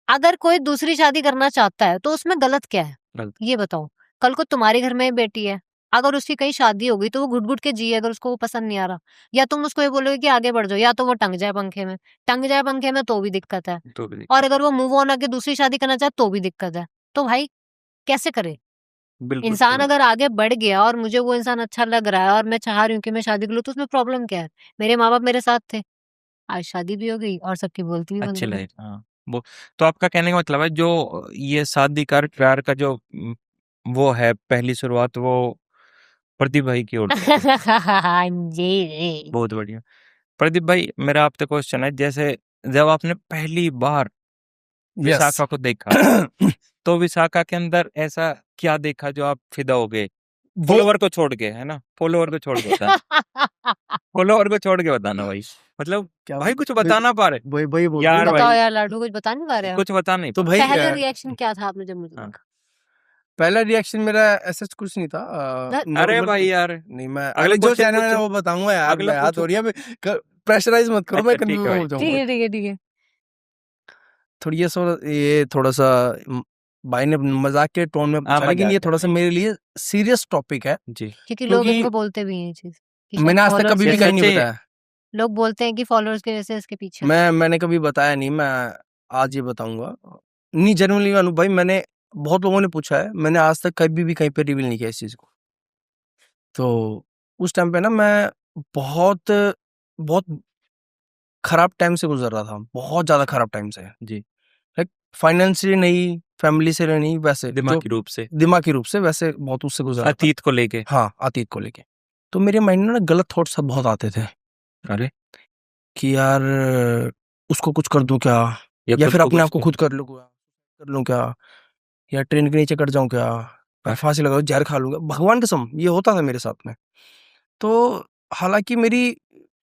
अगर कोई दूसरी शादी करना चाहता है तो उसमें गलत क्या है? गलत। ये बताओ। कल को तुम्हारे घर में बेटी है, अगर उसकी कहीं शादी हो गई तो वो घुट-घुट के जिए, अगर उसको वो पसंद नहीं आ रहा। या तुम उसको ये बोलोगे कि आगे बढ़ जाओ, या तो वो टंग जाए पंखे में। टंग जाए पंखे में तो भी दिक्कत है। तो भी और अगर वो मूव ऑन आके दूसरी शादी करना चाहे तो भी दिक्कत है। तो भाई कैसे करे? बिल्कुल इंसान सही। अगर आगे बढ़ गया और मुझे वो इंसान अच्छा लग रहा है और मैं चाह रही हूँ कि मैं शादी कर लूँ, तो उसमें प्रॉब्लम क्या है? मेरे माँ-बाप मेरे साथ थे। आज शादी भी हो गई और सबकी बोलती भी बंद अच्छी हो गई। लाइफ, हाँ। वो तो आपका कहने का मतलब है जो ये शादी का प्यार का जो वो है पहली शुरुआत वो प्रदीप भाई की ओर से थी। हाँ जी। बहुत बढ़िया। प्रदीप भाई मेरा आपसे क्वेश्चन है, जैसे जब आपने पहली बार यस विशाखा को देखा तो विशाखा के अंदर ऐसा क्या देखा जो आप फिदा हो गए? वो फॉलोवर को छोड़ के, है ना? फॉलोवर को छोड़ के बताना। फॉलोवर को छोड़ के बताना भाई। मतलब क्या भाई कुछ बता ना पा रहे वही वही बोल यार रहा हूँ। बताओ भाई, यार लाडू, कुछ बता नहीं पा रहे हो? कुछ बता नहीं तो पा भाई पहला रिएक्शन क्या था आपने जब मुझे हाँ। देखा? पहला रिएक्शन मेरा ऐसा कुछ नहीं था। अरे नॉर्मल भाई यार, नहीं, मैं अगला अगले जो क्वेश्चन चैनल है पूछो। वो बताऊंगा यार। अगला मैं हाथ पूछो। हो रही है, प्रेशराइज मत करो, मैं अच्छा, ठीक है कंफ्यूज भाई। हो ठीक जाऊंगा। है ठीक है ठीक है। ये थोड़ा सा भाई ने मजाक के टोन में पूछा, लेकिन मजाक ये है थोड़ा सा भाई। मेरे लिए सीरियस टॉपिक है, जी। क्योंकि लोग क्योंकि इनको बोलते भी हैं ये चीज कि शायद मैंने आज तक followers कभी की भी ये कहीं वजह नहीं सच्ची है। बताया। से- लोग बोलते हैं कि फॉलोअर्स की वजह से इसके पीछे। मैंने कभी बताया नहीं, मैं आज ये बताऊंगा। नहीं, जनरली अनु भाई, मैंने बहुत लोगों ने पूछा है, मैंने आज तक कभी भी कहीं पे रिवील नहीं किया इस चीज को। तो उस टाइम पे ना मैं बहुत बहुत खराब टाइम से गुजर रहा था, बहुत ज्यादा खराब टाइम से। जी। लाइक फाइनेंशियली नहीं, फैमिली से नहीं, वैसे जो दिमागी रूप से, दिमागी रूप से वैसे बहुत उससे गुजर रहा था। अतीत को लेके। हाँ, अतीत को लेके। तो मेरे माइंड में ना गलत थॉट्स सब बहुत आते थे अरे कि यार उसको कुछ कर दूं क्या, ये या खुद फिर को अपने आप कुछ को खुद कर लूं क्या, या ट्रेन के नीचे कट जाऊं क्या, मैं फांसी लगा जहर खा लूंगा। भगवान कसम ये होता था मेरे साथ में। तो हालांकि मेरी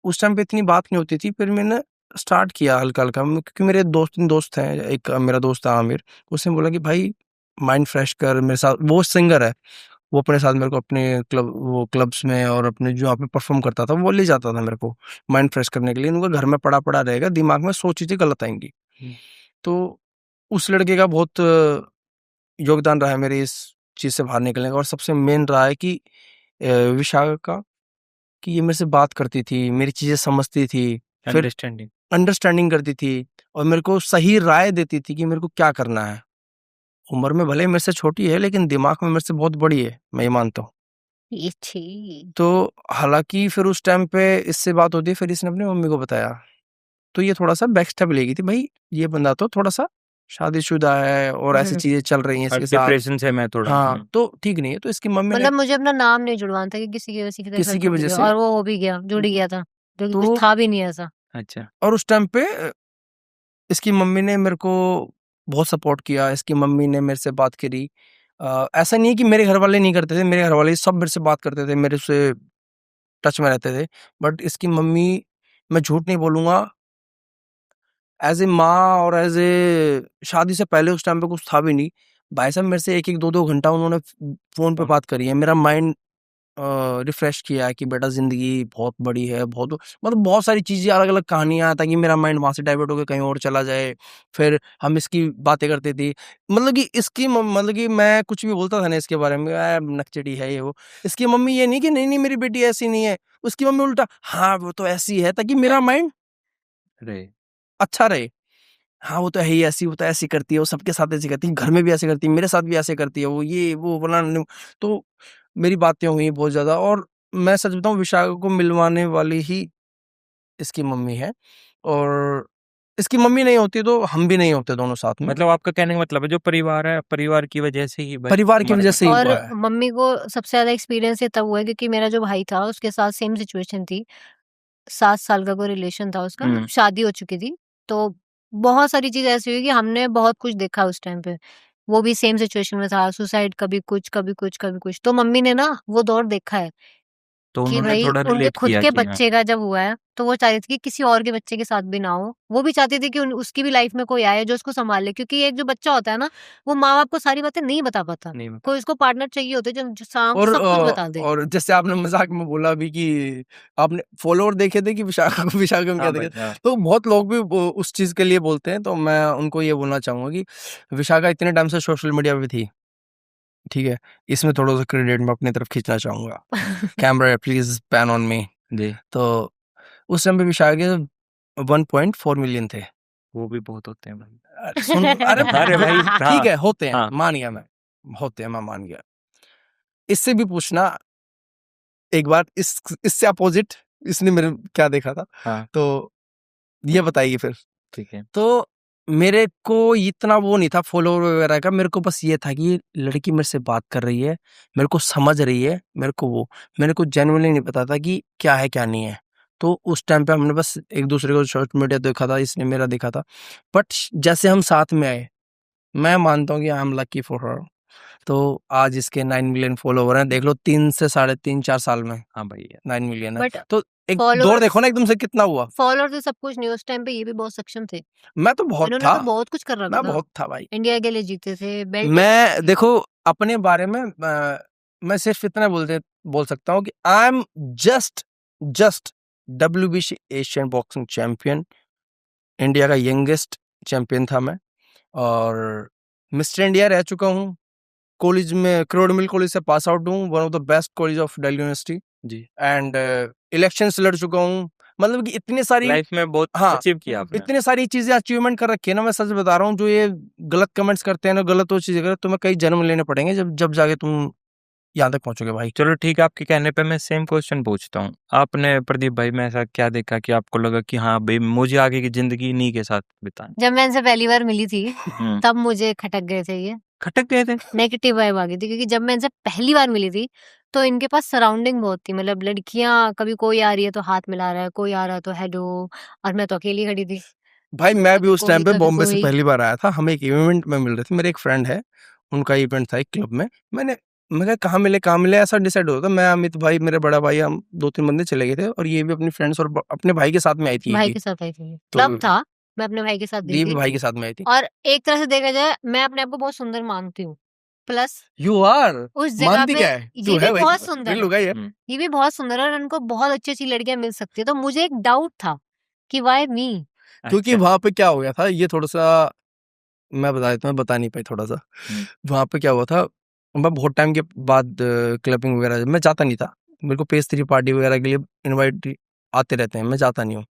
उस टाइम पे इतनी बात नहीं होती थी, फिर मैंने स्टार्ट किया हल्का हल्का, क्योंकि मेरे दो तीन दोस्त हैं। एक मेरा दोस्त था आमिर, उसने बोला कि भाई माइंड फ्रेश कर मेरे साथ। वो सिंगर है, वो अपने साथ मेरे को अपने क्लब्स में और अपने जो यहाँ पे परफॉर्म करता था वो ले जाता था मेरे को माइंड फ्रेश करने के लिए। उनका घर में पड़ा पड़ा रहेगा, दिमाग में 100 चीजें गलत आएंगी। तो उस लड़के का बहुत योगदान रहा है मेरे इस चीज से बाहर निकलने का। और सबसे मेन रहा है कि विशाखा का, कि ये मेरे से बात करती थी, मेरी चीजें समझती थी, फिर अंडरस्टैंडिंग। अंडरस्टैंडिंग करती थी, और मेरे को सही राय देती थी कि मेरे को क्या करना है। उम्र में भले ही मेरे से छोटी है, लेकिन दिमाग में मेरे से बहुत बड़ी है, मैं ये मानता हूँ। ये छी। तो हालांकि फिर उस टाइम पे इससे बात होती है, फिर इसने अपनी मम्मी को बताया, तो ये थोड़ा सा बैक स्टेप लेगी थी, भाई ये बंदा तो थोड़ा सा शादीशुदा है और ऐसी चीजें चल रही हैं इसके साथ। डिप्रेशन से मैं थोड़ा हाँ, तो ठीक नहीं है। तो इसकी मम्मी ने मतलब मुझे अपना नाम नहीं जुड़वाना था कि किसी की वजह किसी की वजह से, और वो हो भी गया, जुड़ गया था, जो कि तो कुछ था भी नहीं ऐसा। अच्छा। और उस टाइम पे इसकी मम्मी ने मेरे को बहुत सपोर्ट किया। इसकी मम्मी ने मेरे से बात करी। ऐसा नहीं है कि मेरे घर वाले नहीं करते थे, मेरे घर वाले सब मेरे से बात करते थे, मेरे से टच में रहते थे। बट इसकी मम्मी, मैं झूठ नहीं बोलूंगा, एज ए माँ और एज ए शादी से पहले उस टाइम पे कुछ था भी नहीं। भाई साहब मेरे से 1-1 2-2 घंटा उन्होंने फोन पे बात करी है, मेरा माइंड रिफ्रेश किया है कि बेटा जिंदगी बहुत बड़ी है, बहुत मतलब बहुत सारी चीजें, अलग अलग कहानियां, ताकि मेरा माइंड वहां से डाइवर्ट होकर कहीं और चला जाए। फिर हम इसकी बातें करते थे, मतलब कि मतलब कि मैं कुछ भी बोलता था ना इसके बारे में, नकचड़ी है ये वो। इसकी मम्मी ये नहीं कि नहीं नहीं मेरी बेटी ऐसी नहीं है, उसकी मम्मी उल्टा हाँ वो तो ऐसी है, ताकि मेरा माइंड रे अच्छा रहे। हाँ वो तो है ही ऐसी, वो तो ऐसी करती है, वो सबके साथ ऐसी करती है, घर में भी ऐसे करती है, मेरे साथ भी ऐसे करती है, वो ये वो बोला। तो मेरी बातें हुई बहुत ज्यादा। और मैं सच बताऊं, विशाखा को मिलवाने वाली ही इसकी मम्मी है, और इसकी मम्मी नहीं होती तो हम भी नहीं होते दोनों साथ में। मतलब आपका कहने का मतलब है जो परिवार है, परिवार की वजह से ही परिवार की वजह से ही और हुआ है। मम्मी को सबसे ज्यादा एक्सपीरियंस ये तब हुआ है क्योंकि मेरा जो भाई था उसके साथ सेम सिचुएशन थी। 7 साल का कोई रिलेशन था उसका, हम्म। शादी हो चुकी थी। तो बहुत सारी चीज़ ऐसी हुई कि हमने बहुत कुछ देखा उस टाइम पे। वो भी सेम सिचुएशन में था, सुसाइड, कभी कुछ, कभी कुछ, कभी कुछ। तो मम्मी ने ना वो दौर देखा है तो कि उन्होंने भई थोड़ा उनके रिलेट खुद किया के कि हाँ बच्चे का जब हुआ है, तो वो चाहती थी कि किसी और के बच्चे के साथ भी ना हो। वो भी चाहती थी कि उसकी भी लाइफ में कोई आए जो उसको सँभाले, क्योंकि एक जो बच्चा होता है ना, वो माँ-बाप को सारी बातें नहीं बता पाता। नहीं बता। कोई उसको पार्टनर चाहिए होता है जो और सब कुछ बता दे। और जैसे आपने मजाक में बोला अभी कि आपने फॉलोअर देखे थे कि विशाखा को क्या हाँ देखे भाई, थे, हाँ। तो बहुत लोग भी उस चीज के लिए बोलते हैं। तो मैं उनको ये बोलना चाहूंगा कि विशाखा इतने टाइम से सोशल मीडिया पे थी, ठीक है, इसमें थोड़ा सा क्रेडिट मैं अपनी तरफ खींचना चाहूंगा। Camera please pan on me. जी। तो उस टाइम पे विशाखा के 1.4 मिलियन थे। वो भी बहुत होते हैं भाई। अरे अरे भाई, ठीक है, होते हैं, हाँ। मान गया मैं, होते हैं, मैं मान गया। इससे भी पूछना एक बार, इससे अपोजिट इसने मेरे क्या देखा था, हाँ। तो ये बताइए फिर। ठीक है। तो मेरे को इतना वो नहीं था फॉलोवर वगैरह का, मेरे को बस ये था कि लड़की मेरे से बात कर रही है, मेरे को समझ रही है, मेरे को जेन्युइनली नहीं पता था कि क्या है क्या नहीं है। तो उस टाइम पे हमने बस एक दूसरे को सोशल मीडिया देखा था, इसने मेरा देखा था, बट जैसे हम साथ में आए, मैं मानता हूँ कि I am lucky for her. तो आज इसके 9 मिलियन फॉलोवर हैं, देख लो 3 से 3.5-4 साल में हाँ भाई 9 मिलियन है। बट तो एक followers- दौर देखो ना एकदम से कितना हुआ। फॉलोअर तो सब कुछ नहीं, उस टाइम पे ये भी बहुत सक्षम थे, मैं तो बहुत इन्होंने था, तो बहुत कुछ कर रखा मैं था, बहुत था भाई। इंडिया के लिए जीते थे बेल्ट। मैं देखो अपने बारे में मैं सिर्फ इतना बोल सकता हूँ कि I am just WBC Asian boxing champion, India का यंगेस्ट चैंपियन था मैं, और मिस्टर इंडिया रह चुका हूँ। कॉलेज में करोड़ मिल कॉलेज से पास आउट हूँ, one of the best college of Delhi university जी। एंड इलेक्शंस लड़ चुका हूँ। मतलब कि इतनी सारी लाइफ में बहुत हाँ, अचीव किया आपने। इतनी सारी चीजें अचीवमेंट कर रखी है ना, मैं सच बता रहा हूँ। जो ये गलत कमेंट्स करते हैं ना, गलत वो चीजें करते, तुम्हें कई जन्म लेने पड़ेंगे जब जाके तुम यहाँ तक पहुंचोगे भाई। चलो ठीक है, आपके कहने पे मैं सेम क्वेश्चन पूछता हूँ। आपने प्रदीप भाई में ऐसा क्या देखा कि आपको लगा कि हाँ भाई मुझे आगे की जिंदगी इन्हीं के साथ बितानी? जब मैं इनसे पहली बार मिली थी हम्म, तब मुझे खटक गए थे, ये खटक गए थे? नेगेटिव वाइब आ गई थी, क्योंकि जब मैं इनसे पहली बार मिली थी तो इनके पास सराउंडिंग बहुत थी, मतलब लड़कियां कभी कोई आ रही है तो हाथ मिला रहा है, कोई आ रहा है तो हेलो, और मैं तो अकेली खड़ी थी। भाई मैं भी कभी उस टाइम कोई, पे कभी बॉम्बे से कोई। पहली बार आया था, हम एक इवेंट में मिल रहे थे, मेरे एक फ्रेंड है, उनका इवेंट था एक क्लब में। मैं कहा कहाँ मिले ऐसा डिसाइड हुआ था। मैं, अमित भाई, मेरे बड़ा भाई, हम 2-3 बंदे चले गए थे, और ये भी अपनी फ्रेंड्स और अपने भाई के साथ में आई थी। भाई के साथ आई थी, तो क्लब था, मैं अपने भाई के साथ ये गई भी थी। भाई के साथ में आई थी। और एक तरह से देखा जाए मैं अपने आप को बहुत सुंदर मानती हूँ, प्लस यू आर उस जगह मानती पे क्या है? ये तू भी है भाई, बहुत सुंदर रिल है, लुगाई है। हम्म, ये भी बहुत सुंदर है, और इनको बहुत अच्छी अच्छी लड़कियां मिल सकती है। तो मुझे एक डाउट था कि वाई मी। क्योंकि अच्छा, वहां पे क्या हो गया था, ये थोड़ा सा मैं बता देता हूँ, बता नहीं पाई थोड़ा सा। हम्म, वहां पे क्या हुआ था, मैं बहुत टाइम के बाद क्लबिंग वगैरह मैं जाता नहीं था। मेरे को पेज 3 पार्टी वगैरह के लिए इनवाइट आते रहते हैं, मैं जाता नहीं हूँ।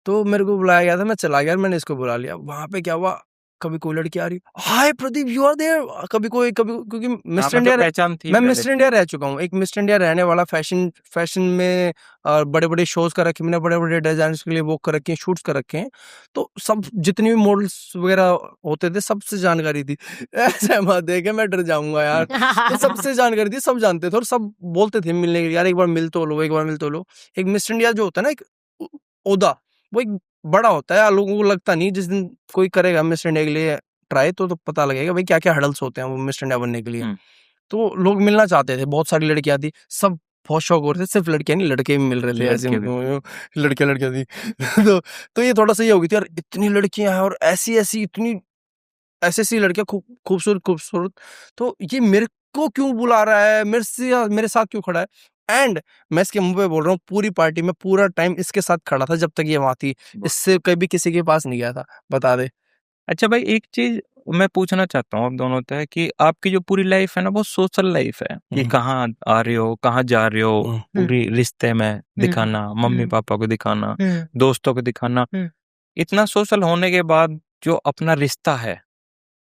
तो मेरे को बुलाया गया था, मैं चला गया, मैंने इसको बुला लिया। वहां पे क्या हुआ, कभी कोई लड़की आ रही, हाय प्रदीप यू आर देयर, कभी क्योंकि हाँ, मिस्टर मतलब इंडिया, पहचान थी मैं पहले मिस्टर से। इंडिया रह चुका हूँ, एक मिस्टर इंडिया रहने वाला, फैशन में बड़े बड़े शोज कर रखे मैंने, बड़े बड़े डिजाइनर्स के लिए वो कर रखे हैं, शूट्स कर रखे हैं। तो सब जितनी भी मॉडल्स वगैरह होते थे सबसे जानकारी थी। ऐसे मत देखे मैं डर जाऊंगा यार। तो सबसे जानकारी थी, सब जानते थे, और सब बोलते थे मिलने के लिए, यार एक बार मिल तो लो, एक बार मिल तो लो। एक मिस्टर इंडिया जो होता है ना, एक ओदा, वो एक बड़ा होता है, लोगों को लगता नहीं। जिस दिन कोई करेगा मिस्टर इंडिया के लिए ट्राई, तो पता लगेगा भाई क्या क्या हडल्स होते हैं वो मिस्टर इंडिया बनने के लिए। हम्म, तो लोग मिलना चाहते थे, बहुत सारी लड़कियां थी, सब बहुत शौक हो रहे थे, सिर्फ लड़कियां नहीं लड़के भी मिल रहे थे, ऐसे लड़कियां थी। तो ये थोड़ा सा ये हो गई थी, और इतनी लड़कियां हैं, और ऐसी इतनी ऐसी लड़कियां खूबसूरत। तो ये मेरे को क्यों बुला रहा है, मेरे साथ क्यों खड़ा है? एंड मैं इसके मुंह पे बोल रहा हूँ, पूरी पार्टी में पूरा टाइम इसके साथ खड़ा था जब तक ये वहां थी, इससे कभी किसी के पास नहीं गया था, बता दे। अच्छा भाई, एक चीज मैं पूछना चाहता हूँ आप दोनों से कि आपकी जो पूरी लाइफ है ना, वो सोशल लाइफ है कि हम्म। कहाँ आ रहे हो, कहाँ जा रहे हो, हम्म। पूरी रिश्ते में दिखाना, मम्मी पापा को दिखाना, दोस्तों को दिखाना। इतना सोशल होने के बाद जो अपना रिश्ता है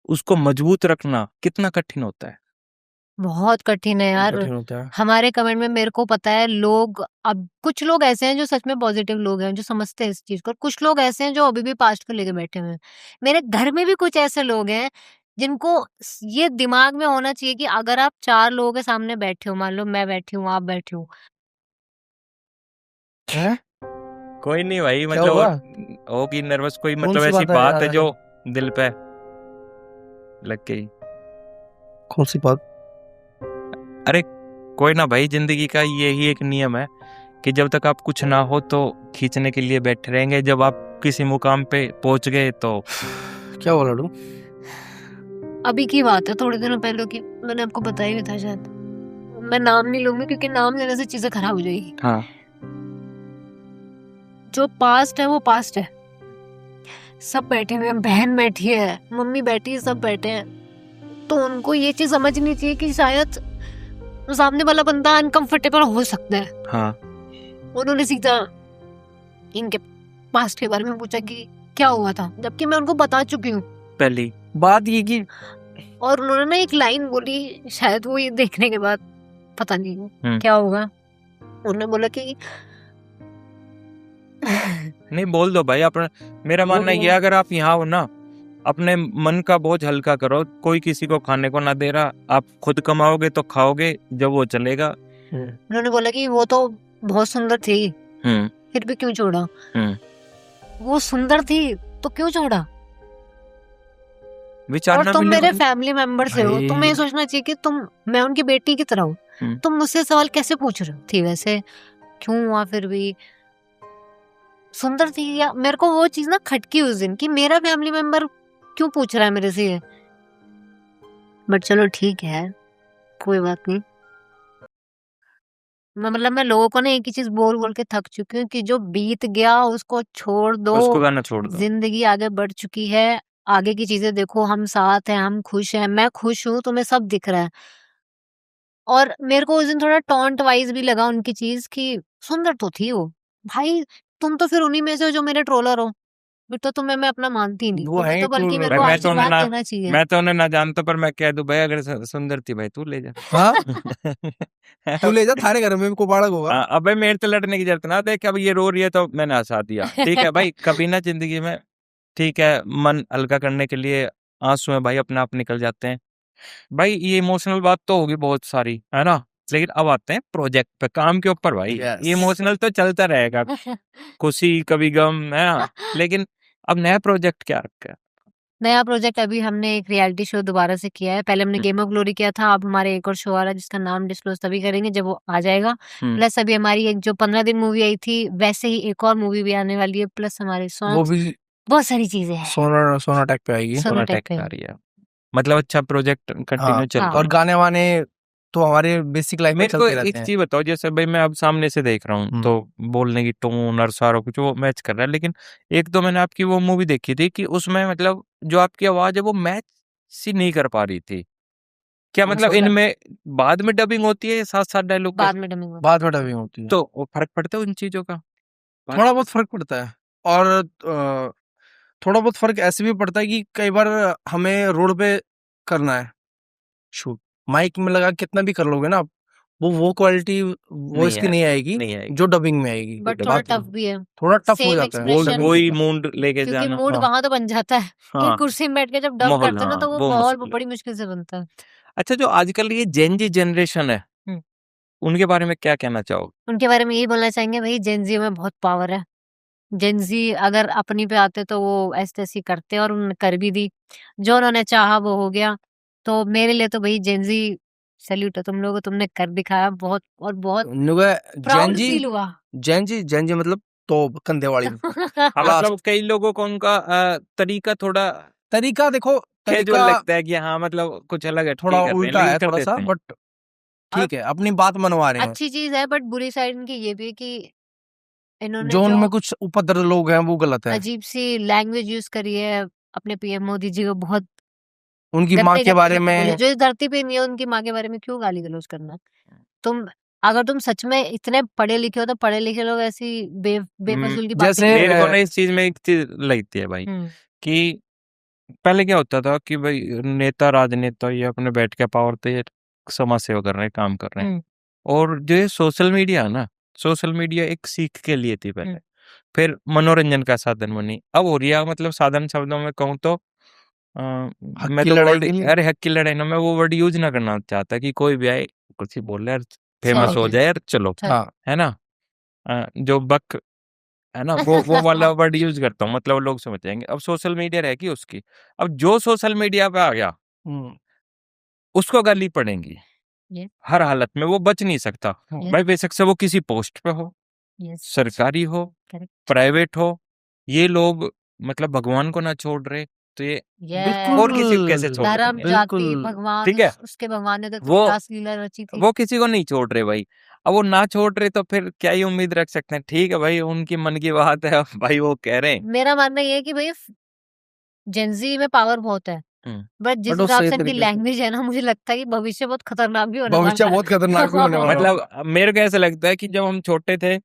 उसको मजबूत रखना कितना कठिन होता है? बहुत कठिन है यार। कठिन होता है। हमारे कमेंट में मेरे को पता है, लोग, अब कुछ लोग ऐसे हैं जो सच में पॉजिटिव लोग हैं, जो समझते हैं इस चीज को, और कुछ लोग ऐसे हैं जो अभी भी पास्ट को लेके बैठे हुए हैं। मेरे घर में भी कुछ ऐसे लोग हैं जिनको ये दिमाग में होना चाहिए कि अगर आप 4 लोगों के सामने बैठे हो, मान लो मैं बैठी हूँ, आप बैठे हो, हैं? कोई नहीं भाई, क्या मतलब हुआ? होगी नर्वस, कोई कौन मतलब सी ऐसी बात है बात यार? है जो दिल पे लग गई? कौन सी बात? अरे कोई ना भाई, जिंदगी का यही एक नियम है कि जब तक आप कुछ ना हो तो खींचने के लिए बैठे रहेंगे, जब आप किसी मुकाम पे पहुंच गए तो क्या बोला लड्डू? अभी की बात है, थोड़े दिनों पहले की, मैंने आपको बताया भी था शायद, मैं नाम नहीं लूंगी क्योंकि नाम लेने से चीजें खराब हो जाएगी। हाँ, जो पास्ट है वो पास्ट है। सब बैठे हुए हैं, बहन बैठी है, मम्मी बैठी है, सब बैठे हैं, तो उनको ये चीज समझनी चाहिए कि शायद सामने वाला बंदा अनकंफर्टेबल हो सकता है। हाँ, उन्होंने सीधा इनके पास्ट के बारे में पूछा कि क्या हुआ था, जबकि मैं उनको बता चुकी हूँ। पहली बात ये कि और उन्होंने ना एक लाइन बोली, शायद वो ये देखने के बाद, पता नहीं क्या होगा, उन्होंने बोला कि नहीं बोल दो भाई अपना। मेरा मानना ये है, अगर आप यहाँ हो ना, अपने मन का बोझ हल्का करो। कोई किसी को खाने को ना दे रहा, आप खुद कमाओगे तो खाओगे, जब वो चलेगा। उन्होंने बोला कि वो तो बहुत सुंदर थी, फिर भी क्यों छोड़ा? वो सुंदर थी तो क्यों छोड़ा? और विचारना तुम भी मेरे नहीं। फैमिली मेंबर से हो, भाई। तुम्हें ये सोचना चाहिए कि मैं उनकी बेटी की तरह हूँ। तुम मुझसे सवाल कैसे पूछ रहे हो? थी वैसे क्यों हुआ? फिर भी सुंदर थी या? मेरे को वो चीज ना खटकी उस दिन कि मेरा फैमिली मेंबर क्यों पूछ रहा है मेरे से ये। बट चलो ठीक है, कोई बात नहीं। मैं लोगों को ना एक ही चीज बोल बोल के थक चुकी हूँ कि जो बीत गया उसको छोड़ दो, उसको गाना छोड़ दो। जिंदगी आगे बढ़ चुकी है, आगे की चीजें देखो। हम साथ हैं, हम खुश हैं, मैं खुश हूँ, तुम्हें सब दिख रहा है। और मेरे को उस दिन थोड़ा टॉन्ट वाइज भी लगा उनकी चीज कि सुंदर तो थी वो। भाई तुम तो फिर उन्हीं में से हो जो मेरे ट्रोलर हो। फिर तो तुम्हें मैं अपना मानती नहीं। वो तुम्हें है तो बल्कि troller। मेरे को भाई मैं तो आशीर्वाद ना, देना चाहिए। मैं तो उन्हें ना जानता, पर मैं कह दूं भाई अगर सुंदर थी भाई तू ले जा। हाँ तू ले जा, थारे घर में भी कोपाड़क होगा। हाँ, अबे मेरे तो लड़ने की जरूरत ना। देख अब ये रो रही है तो मैंने हंसा दिया। ठीक है भाई, कभी ना जिंदगी में, ठीक है, मन हल्का करने के लिए आंसू है भाई अपने आप निकल जाते हैं। भाई ये इमोशनल बात तो होगी बहुत सारी, है ना, लेकिन अब आते हैं प्रोजेक्ट पे, काम के ऊपर। भाई Yes. ये इमोशनल तो चलता रहेगा, खुशी कभी गम, है ना, लेकिन अब नया प्रोजेक्ट क्या रखा है? नया प्रोजेक्ट अभी हमने एक रियलिटी शो दोबारा से किया है। पहले हमने गेम ऑफ ग्लोरी किया था, अब हमारे एक और शो आ रहा है जिसका नाम डिस्क्लोज तभी करेंगे जब वो आ जाएगा। प्लस अभी हमारी एक जो 15 दिन मूवी आई थी, वैसे ही एक और मूवी भी आने वाली है। प्लस हमारे वो सॉन्ग, भी बहुत सारी चीजें हैं। सोना टेक पे आएगी। सोना टेक पे। आ रही है, मतलब अच्छा प्रोजेक्ट कंटिन्यू चल रहा है। और गाने वाने तो हमारे बेसिक लाइफ में मेरे को चलते रहते एक हैं। चीज बताओ, जैसे भाई मैं अब सामने से देख रहा हूँ तो बोलने की टोन और सारा कुछ वो मैच कर रहा है, लेकिन एक तो मैंने आपकी वो मूवी देखी थी कि उसमें मतलब जो आपकी आवाज है वो मैच सी नहीं कर पा रही थी। क्या मतलब इनमें बाद में डबिंग होती है, साथ साथ डायलॉग बाद में डबिंग होती बाद में डबिंग होती है, तो वो फर्क पड़ता है उन चीजों का? थोड़ा बहुत फर्क पड़ता है। और थोड़ा बहुत फर्क ऐसे भी पड़ता है कि कई बार हमें रोड पे करना है शूट, माइक में लगा कितना भी कर लोगे ना आप, वो क्वालिटी वॉइस की नहीं आएगी जो डबिंग में आएगी। बट थोड़ा टफ भी है, थोड़ा टफ हो Same जाता है। expression। वही मूड लेके क्योंकि जाना। मूड वहां तो बन जाता है, हाँ। एक कुर्सी में बैठ के जब डब माहौल, करते हैं ना हाँ, तो वो वो माहौल मुश्किल है। बड़ी मुश्किल से बनता है। अच्छा, जो आजकल ये जेन जी जनरेशन है, हम्म। उनके बारे में क्या कहना चाहोगे? उनके बारे में यही बोलना चाहेंगे, भाई जेनजी में बहुत पावर है। जेनजी अगर अपनी पे आते तो वो ऐसी तैसी करते और उन्होंने कर भी दी। जो उन्होंने चाहा वो हो गया। तो मेरे लिए तो भाई जेनजी सैल्यूट है तुम लोगों को, तुमने कर दिखाया बहुत, और बहुत प्राउड फील हुआ। जेनजी मतलब तो कंधे वाली हाँ, मतलब कई लोगों को उनका तरीका थोड़ा तरीका देखो, कैजुअल लगता है कि हाँ मतलब कुछ अलग है, थोड़ा उल्टा है थोड़ा सा, बट ठीक है, अपनी बात मनवा रहे हैं। अच्छी चीज है, बट बुरी साइड इनकी ये भी है कि इन्होंने जो उनमें कुछ उपद्रव लोग हैं वो गलत है। अजीब सी लैंग्वेज यूज करी है अपने पीएम मोदी जी को, बहुत उनकी माँ के बारे बोले। में, जो इस धरती पे नहीं है उनकी माँ के बारे में क्यों गाली गलौज करना? अगर तुम सच में इतने पढ़े लिखे हो तो पढ़े लिखे लोग ऐसी बेफजूल की बातें जैसे क्यों मेरे को करते ना इस चीज में एक चीज लगती है भाई, हैं? कि पहले क्या होता था कि भाई नेता राजनेता ये अपने बैठ के पावर पे समाज सेवा कर रहे हैं, काम कर रहे हैं, और जो ये सोशल मीडिया है ना, सोशल मीडिया एक सीख के लिए थी पहले, फिर मनोरंजन का साधन बनी, अब हो रही है मतलब साधारण शब्दों में कहूँ तो मैं तो अरे हक की लड़ाई ना, मैं वो वर्ड यूज ना करना चाहता कि कोई भी आए कुछ ही बोल यार, फेमस हो जाए यार, चलो, है ना, जो बक है ना, वो वाला वर्ड यूज करता हूँ, मतलब लोग समझ जाएंगे। अब सोशल मीडिया रहेगी उसकी, अब जो सोशल मीडिया पे आ गया उसको गाली पड़ेंगी हर हालत में, वो बच नहीं सकता भाई, बेशक से वो किसी पोस्ट पे हो, सरकारी हो, प्राइवेट हो, ये लोग मतलब भगवान को ना छोड़ रहे तो ये और किसी को कैसे छोड़ धर्म देंगे? जाति भगवान, ठीक है, उसके भगवान ने तो वो लीला रची थी। वो किसी को नहीं छोड़ रहे भाई। अब वो ना छोड़ रहे तो फिर क्या ही उम्मीद रख सकते हैं? ठीक है भाई, उनकी मन की बात है, भाई वो कह रहे हैं। मेरा मानना ये है कि भाई जेंजी में पावर बहुत है, बट जिस बट वो हिसाब सही से इनकी तरीके से लैंग्वेज है ना, मुझे लगता है कि भविष्य बहुत खतरनाक भी होने भविष्य वाला बहुत खतरनाक भी होने वाला है। मतलब मेरे को ऐसा लगता है कि जब हम छोटे थे है।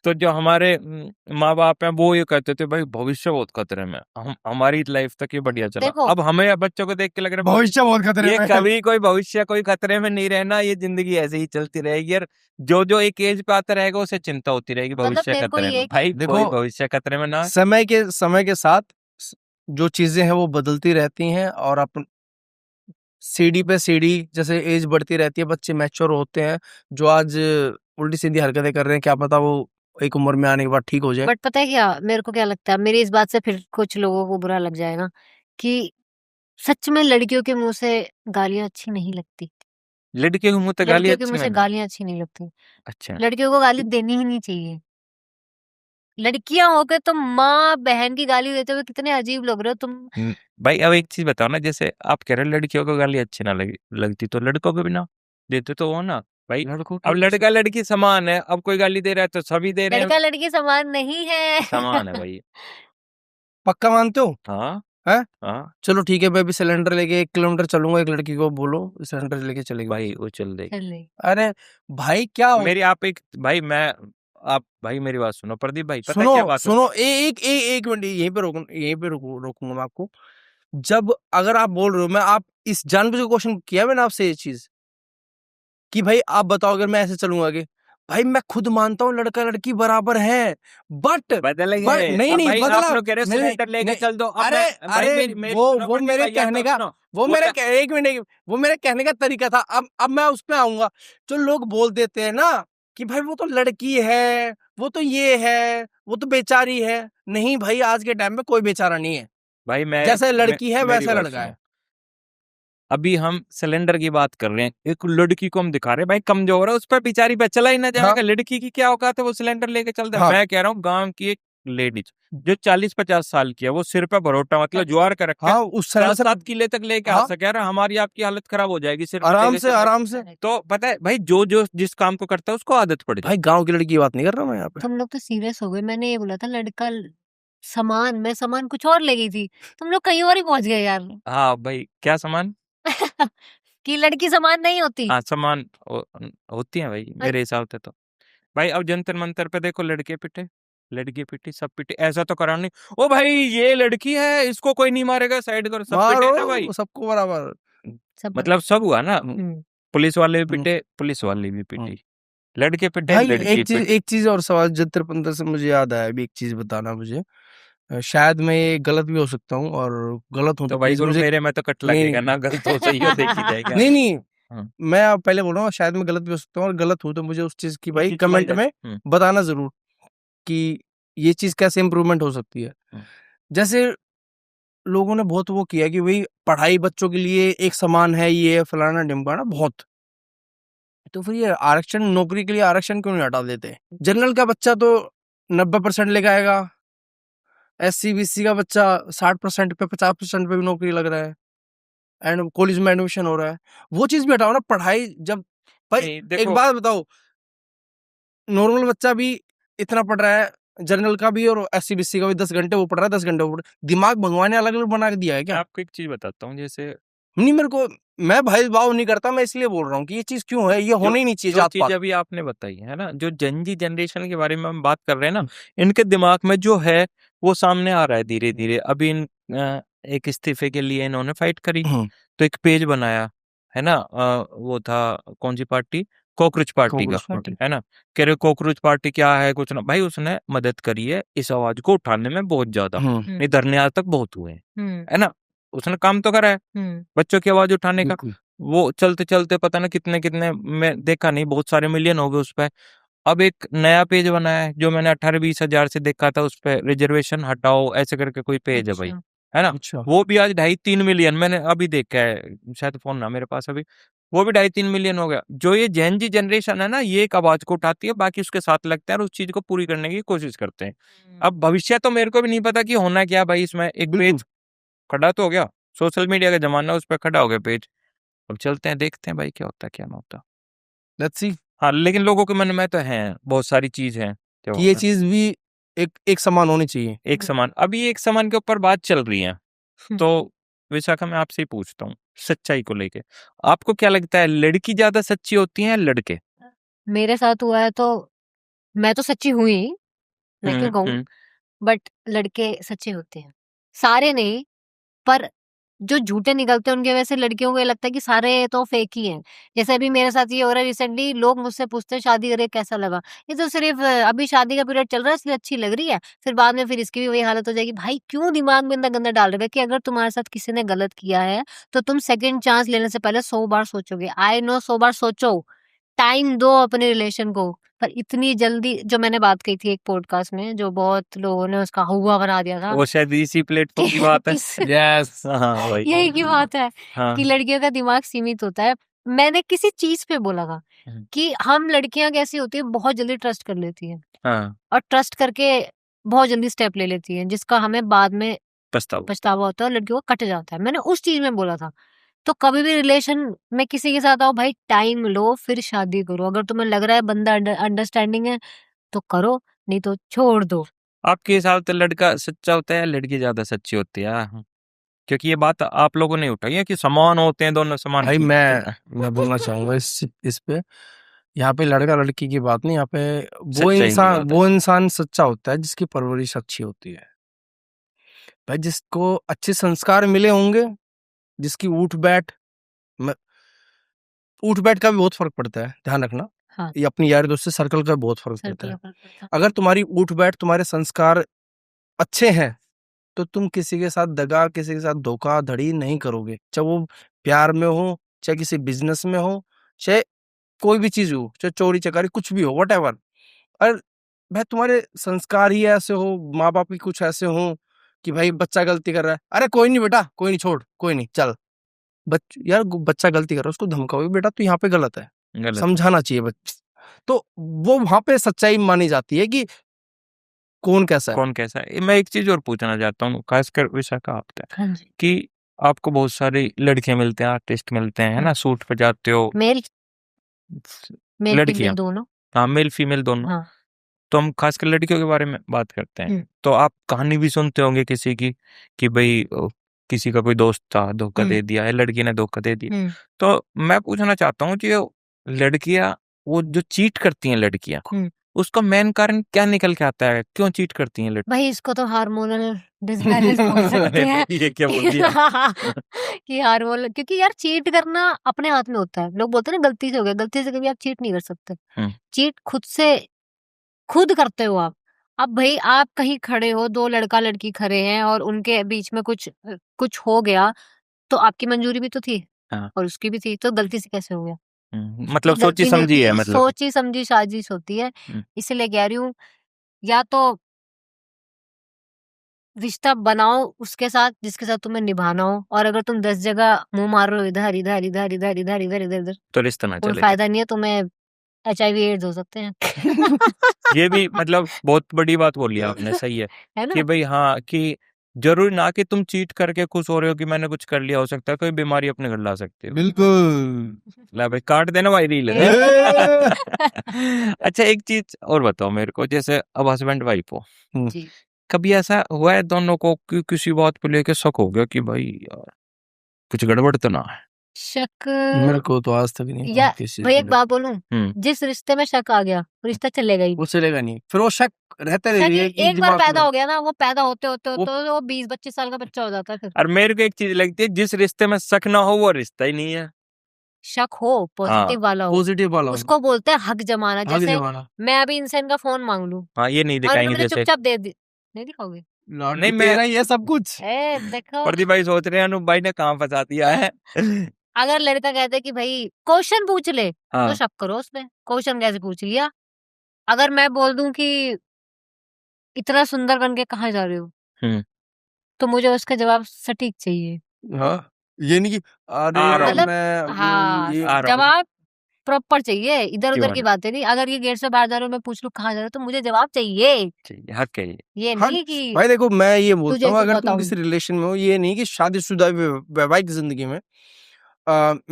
तो जो हमारे माँ बाप हैं वो ये कहते थे भाई भविष्य बहुत खतरे में, हम हमारी लाइफ तक ये बढ़िया चला। देखो अब हमें बच्चों को देख के लग रहा है भविष्य बहुत खतरे ये में है। कभी कोई भविष्य कोई खतरे में नहीं रहना, ये जिंदगी ऐसे ही चलती रहेगी। यार जो एक एज पे आता रहेगा उसे चिंता होती रहेगी मतलब भविष्य मेरे को खतरे ये में। कि भाई देखो, कोई भविष्य खतरे में ना। समय के साथ जो चीजें हैं वो बदलती रहती हैं, और अपन सीढ़ी पे सीढ़ी जैसे एज बढ़ती रहती है, बच्चे मैच्योर होते हैं। जो आज उल्टी सीधी हरकतें कर रहे हैं, क्या पता वो एक उम्र में आने के बाद ठीक हो जाए। बट पता है क्या मेरे को क्या लगता है, मेरी इस बात से फिर कुछ लोगों को बुरा लग जाएगा कि सच में लड़कियों के मुंह से गालियां अच्छी नहीं लगती। लड़कियों के मुंह पे गाली लड़कियों के अच्छी मुंह से नहीं। गालियां अच्छी नहीं लगती। अच्छा लड़कियों को गाली देनी ही नहीं चाहिए। लड़कियां होकर तुम माँ बहन की गाली देते हुए कितने अजीब लग रहे हो तुम। भाई अब एक चीज बताओ ना, जैसे आप कह रहे हो लड़कियों को गाली अच्छी ना लगती, तो लड़कों को भी ना देते तो हो ना भाई। लड़कों अब की लड़का लड़की समान है, अब कोई गाली दे रहा है तो सभी दे रहे हैं। लड़का लड़की समान नहीं है। समान है भाई। पक्का मानते हो? हाँ हैं? हाँ चलो ठीक है, मैं भी सिलेंडर लेके 1 किलोमीटर चलूंगा, एक लड़की को बोलो सिलेंडर लेके चलेगी। भाई वो चल देगी। चल ले। अरे भाई क्या हो? मेरी आप एक भाई मैं आप भाई मेरी बात सुनो प्रदीप भाई, पता है सुनो क्या बात है? सुनो, एक मिनट यहीं पे रोकूंगा मैं आपको। जब अगर आप बोल रहे हो, मैं आप इस जानबूझ के क्वेश्चन किया मैंने आपसे ये चीज कि भाई आप बताओ अगर मैं ऐसे चलूंगा आगे, भाई मैं खुद मानता हूँ लड़का लड़की बराबर है, बट बदल बट गए। नहीं अब नहीं भाई बदला। आप लोग कह रहे हो नहीं, सिलेंडर लेके नहीं, चल दो। अब अरे भाई अरे मेरी वो सुनो प्रदीप मेरे भाई, या कहने तो का सुनो, वो वो मेरे क्या- एक मिनट, वो मेरे कहने का तरीका था। अब मैं उस पे आऊंगा। जो लोग बोल देते हैं ना कि भाई वो तो लड़की है, वो तो ये है, वो तो बेचारी है। नहीं भाई, आज के टाइम में कोई बेचारा नहीं है। भाई जैसे लड़की है मेरी वैसा बात लड़का सुनो। है। अभी हम सिलेंडर की बात कर रहे हैं, एक लड़की को हम दिखा रहे हैं भाई कमजोर है, उस पर बेचारी पे चला ही ना जाएगा। हाँ लड़की की क्या औकात है वो सिलेंडर लेके चलता है। हाँ मैं कह रहा हूँ गांव की एक लेडीज जो 40-50 साल की है, वो सिर पे भरोटा मतलब ज्वार का रखा है, हाँ, उस सिलेंडर से 7 किले तक लेके आ हाँ सके। यार हमारी आपकी हालत खराब हो जाएगी सिर पे आराम लेके से चल रहे। आराम से। तो पता है भाई जो जो जिस काम को करता है उसको आदत पड़ जाए। भाई गांव की लड़की की बात नहीं कर रहा मैं यहाँ पे। तुम लोग तो सीरियस हो गए। मैंने ये बोला था लड़का समान, मैं समान कुछ और ले गई थी। तुम लोग कहीं और ही पहुंच गए यार। हाँ भाई क्या सामान? कि लड़की समान नहीं होती। हाँ सामान होती है भाई मेरे हिसाब से तो। भाई अब जंतर मंतर पे देखो लड़के पिटे, लड़की पिटी, सब पिटे, ऐसा तो करा नहीं ओ भाई ये लड़की है इसको कोई नहीं मारेगा साइड करो, सब पिटे ना भाई। मारो सबको बराबर। सब मतलब सब हुआ ना, हम्म। पुलिस वाले भी हम्म। पिटे, पुलिस वाले भी हम्म। पिटी, लड़के पिटे, भाई लड़की पिटी। एक चीज और सवाल जंतर मंतर से मुझे याद आया अभी। एक चीज बताना मुझे, शायद मैं ये गलत भी हो सकता हूँ, और गलत हूँ तो तो भाई प्लीज गुरु मुझे मेरे में तो कट नहीं लगेगा ना, गलत हो सही हो देखी जाएगा। नहीं नहीं, हाँ। मैं अब पहले बोल रहा हूँ शायद मैं गलत भी हो सकता हूँ, और गलत हूँ तो मुझे उस चीज की भाई चीज कमेंट तुम्हारी में हम्म, बताना जरूर कि ये चीज कैसे इम्प्रूवमेंट हो सकती है। हम्म। जैसे लोगों ने बहुत वो किया कि भाई पढ़ाई बच्चों के लिए एक समान है, ये है, फलाना ढिमकाना बहुत। तो फिर ये आरक्षण, नौकरी के लिए आरक्षण क्यों नहीं हटा देते? जनरल का बच्चा तो 90% लेके आएगा, SC BC का बच्चा 60% पे 50% पे भी नौकरी लग रहा है, एंड कॉलेज में एडमिशन हो रहा है। वो चीज भी हटाओ ना। पढ़ाई जब भाई नहीं एक देखो बात बताओ, नॉर्मल बच्चा भी इतना पढ़ रहा है, जनरल का भी और SC BC का भी 10 घंटे वो पढ़ रहा है, 10 घंटे वो पढ़ रहा है। दिमाग भगवान ने अलग अलग बना के दिया है मैं क्या? आपको एक चीज बताता हूँ, जैसे नहीं, मेरे को, मैं भाई भाव नहीं करता, मैं इसलिए बोल रहा हूँ कि ये चीज क्यों है, ये होना ही नहीं चाहिए। जो जात चीज पात अभी आपने बताई है ना, जो जनजी जनरेशन के बारे में हम बात कर रहे हैं ना, इनके दिमाग में जो है वो सामने आ रहा है धीरे धीरे। अभी एक इस्तीफे के लिए इन्होंने फाइट करी, तो एक पेज बनाया है ना, वो था कौन सी पार्टी, कॉकरोच पार्टी का, कांग्रेस पार्टी। है ना। कह रहे कॉकरोच पार्टी क्या है कुछ ना, भाई उसने मदद करी है इस आवाज को उठाने में बहुत ज्यादा, नहीं धरने आज तक बहुत हुए हैं, है ना। उसने काम तो करा है बच्चों की आवाज उठाने का। बिल्कुल। वो चलते चलते पता ना कितने कितने, मैं देखा नहीं, बहुत सारे मिलियन हो गए उस पे। अब एक नया पेज बनाया है जो मैंने 18-20 हजार से देखा था, उस पे रिजर्वेशन हटाओ ऐसे करके कोई पेज है भाई, अच्छा। है ना। अच्छा। वो भी आज 2.5-3 मिलियन मैंने अभी देखा है, शायद फोन ना मेरे पास अभी, वो भी 2.5-3 मिलियन हो गया। जो ये जेन जी जनरेशन है ना, ये एक आवाज को उठाती है, बाकी उसके साथ लगते हैं और उस चीज को पूरी करने की कोशिश करते हैं। अब भविष्य तो मेरे को भी नहीं पता कि होना क्या भाई इसमें। एक पेज खड़ा तो हो गया, सोशल मीडिया का जमाना, उस पर खड़ा हो गया पेज। अब चलते हैं देखते हैं भाई क्या होता है क्या ना होता। लेट्स सी हाँ लेकिन लोगों के मन में तो है बहुत सारी चीज है जो कि ये चीज भी एक समान होनी चाहिए। एक समान, अभी एक समान के ऊपर बात चल रही है। तो विशाखा मैं आपसे ही पूछता हूँ सच्चाई को लेके, आपको क्या लगता है लड़की ज्यादा सच्ची होती है या लड़के? मेरे साथ हुआ है तो मैं तो सच्ची हुई, मैं क्यों कहूँ, हम्म, बट लड़के सच्चे होते हैं, सारे नहीं, पर जो झूठे निकलते हैं उनके वजह से लड़कियों को ये लगता है कि सारे तो फेक ही हैं। जैसे अभी मेरे साथ ये हो रहा है रिसेंटली, लोग मुझसे पूछते हैं शादी करके कैसा लगा? ये तो सिर्फ अभी शादी का पीरियड चल रहा है इसलिए अच्छी लग रही है। फिर बाद में फिर इसकी भी वही हालत हो जाएगी। भाई क्यों दिमाग में इतना गंदा डाल रहे हो कि अगर तुम्हारे साथ किसी ने गलत किया है तो तुम सेकंड चांस लेने से पहले 100 बार सोचोगे। आई नो 100 बार सोचो, टाइम दो अपने रिलेशन को। पर इतनी जल्दी, जो मैंने बात कही थी एक पॉडकास्ट में, जो बहुत लोगों ने उसका हुआ बना दिया था वो शायद इसी प्लेटफॉर्म की बात है। इस यस, हाँ भाई, यही की बात है हाँ, कि लड़कियों का दिमाग सीमित होता है। मैंने किसी चीज पे बोला था हम्म, कि हम लड़कियां कैसी होती है, बहुत जल्दी ट्रस्ट कर लेती है हाँ, और ट्रस्ट करके बहुत जल्दी स्टेप ले लेती है, जिसका हमें बाद में पछतावा। पछतावा होता है और लड़कियों को कट जाता है। मैंने उस चीज में बोला था। तो कभी भी रिलेशन में किसी के साथ आओ भाई, टाइम लो फिर शादी करो। अगर तुम्हें लग रहा है बंदा अंडरस्टैंडिंग है तो करो, नहीं तो छोड़ दो। आपके हिसाब से लड़का सच्चा होता है या लड़की ज्यादा सच्ची होती है? क्योंकि ये बात आप लोगों ने उठाई है कि समान होते हैं, दोनों समान भाई होते हैं। मैं बोलना चाहूंगा इस पे, यहाँ पे लड़का लड़की की बात नहीं, यहाँ पे सच्चाई की बात है। वो इंसान सच्चा होता है जिसकी परवरिश अच्छी होती है भाई, जिसको अच्छे संस्कार मिले होंगे, जिसकी म- उठ बैठ का भी बहुत फर्क पड़ता है, ध्यान रखना। हाँ, ये अपनी यार दोस्त से सर्कल का बहुत फर्क पड़ता सर्कल है। का फर्क पड़ता है। अगर तुम्हारी उठ बैठ, तुम्हारे संस्कार अच्छे हैं तो तुम किसी के साथ दगा, किसी के साथ धोखाधड़ी नहीं करोगे, चाहे वो प्यार में हो, चाहे किसी बिजनेस में हो, चाहे कोई भी चीज हो, चाहे चोरी चकारी कुछ भी हो, वट एवर। और भाई तुम्हारे संस्कार ही ऐसे हो, माँ बाप भी कुछ ऐसे हो कि भाई बच्चा गलती कर रहा है, अरे कोई नहीं बेटा, कोई नहीं, छोड़, कोई नहीं, चल। यार बच्चा गलती कर रहा है, उसको धमकाओ बेटा तू यहाँ पे गलत है, गलत है। समझाना चाहिए बच्चे। तो वो वहां पे सच्चाई मानी जाती है कि कौन कैसा है। कौन कैसा है। मैं एक चीज और पूछना चाहता हूँ, खासकर विशाखा आप तक, हाँ जी। कि आपको बहुत सारी लड़कियां मिलते हैं, आर्टिस्ट मिलते हैं, है ना, शूट पे जाते हो, मेल मेल लड़कियां, फीमेल दोनों। हाँ, मेल फीमेल दोनों। हाँ। तो हम खासकर लड़कियों के बारे में बात करते हैं, हम्म, तो आप कहानी भी सुनते होंगे किसी की कि भाई किसी का कोई दोस्त था, धोखा दे दिया है, लड़की ने धोखा दे दिया। हम्म, तो मैं पूछना चाहता हूँ कि लड़कियां, वो जो चीट करती हैं लड़कियां, हम्म। उसका मेन कारण क्या निकल के आता है? क्यों चीट करती हैं लड़कियां? भाई इसको तो हार्मोनल डिसबैलेंस बोल सकते हैं। ये क्या बोल दिया? कि हार्मोनल, क्योंकि यार चीट करना अपने हाथ में होता है। लोग बोलते हैं ना गलती से हो गया, गलती से कभी आप चीट नहीं कर सकते। हम्म, चीट खुद करते हो आप। अब भाई आप कहीं खड़े हो, दो लड़का लड़की खड़े हैं और उनके बीच में कुछ हो गया, तो आपकी मंजूरी भी तो थी हाँ, और उसकी भी थी, तो गलती से कैसे हो गया? मतलब ये सोची गलती नहीं, समझी है, मतलब। सोची समझी साजिश होती है। हम्म, इसलिए कह रही हूँ, या तो रिश्ता बनाओ उसके साथ जिसके साथ तुम्हें निभाना हो, और अगर तुम 10 जगह मुंह मार रहे हो, इधर इधर इधर इधर इधर इधर इधर इधर, तो रिश्ता ना कोई चले। फायदा नहीं है। तुम्हें HIV एड्स हो सकते हैं। ये भी मतलब बहुत बड़ी बात बोली आपने, सही है है कि ना? भाई, हाँ, कि जरूरी ना कि तुम चीट करके खुश हो रहे हो कि मैंने कुछ कर लिया, हो सकता है कोई बीमारी अपने घर ला सकते हो। बिल्कुल। ला भाई, काट देना भाई रील। ए। अच्छा, एक चीज और बताओ मेरे को, जैसे अब हस्बैंड वाइफ हो, जी। कभी ऐसा हुआ है दोनों को कि किसी बात को लेके शक हो गया कि भाई यार कुछ गड़बड़ तो ना है? शक, मेरे को तो आज तक नहीं या हुआ किसी भाई को एक बात बोलूं, हम्म, जिस रिश्ते में शक आ गया वो रिश्ता चलेगा ही। वो चलेगा नहीं, फिर वो शक रहता शक रहेगा कि एक बार दिमाग पैदा में। हो गया ना, वो पैदा होते होते वो होते वो 20-25 साल का बच्चा हो जाता है फिर। और मेरे को एक चीज लगती है, जिस रिश्ते में शक ना हो वो रिश्ता ही नहीं है। शक हो, हाँ, पॉजिटिव वाला हो, पॉजिटिव वाला हो, उसको बोलते हैं हक जमाना। आगे जैसे जमाना। मैं अभी इनसे इनका फोन मांग लूं हाँ, ये नहीं और दिखाएंगे मुझे जैसे। चुपचाप दे दी, नहीं दिखाओगे? लौट नहीं, भी मैं तेरा ही है सब कुछ। ए देखो, प्रदीप भाई सोच रहे हैं अनूप भाई ने कहाँ फंसा दिया है। अगर लड़का कहते कि भाई क्वेश्चन पूछ ले, तो हाँ, शक करो उसमें, क्वेश्चन कैसे पूछ लिया। अगर मैं बोल दूं कि इतना सुंदर बन के कहाँ जा रहे हो, हम्म, तो मुझे उसका जवाब सटीक चाहिए। हाँ, ये नहीं कि आ अरे रहा हूँ, मतलब मैं वो हाँ, ये आ रहा हूँ, जवाब प्रॉपर चाहिए, इधर उधर की जीवन बातें नहीं। अगर ये गेट से बाहर जा रहे हो, मैं पूछ लूं कहाँ जा रहे हो, तो मुझे जवाब चाहिए। चाहिए, हक है ये। ये हाँ नहीं कि भाई देखो, मैं ये बोलता तुझे हूँ क्यों अगर तुम बताऊं। किसी रिलेशन में हो, ये नहीं कि शादीशुदा वैवाहिक जिंदगी में,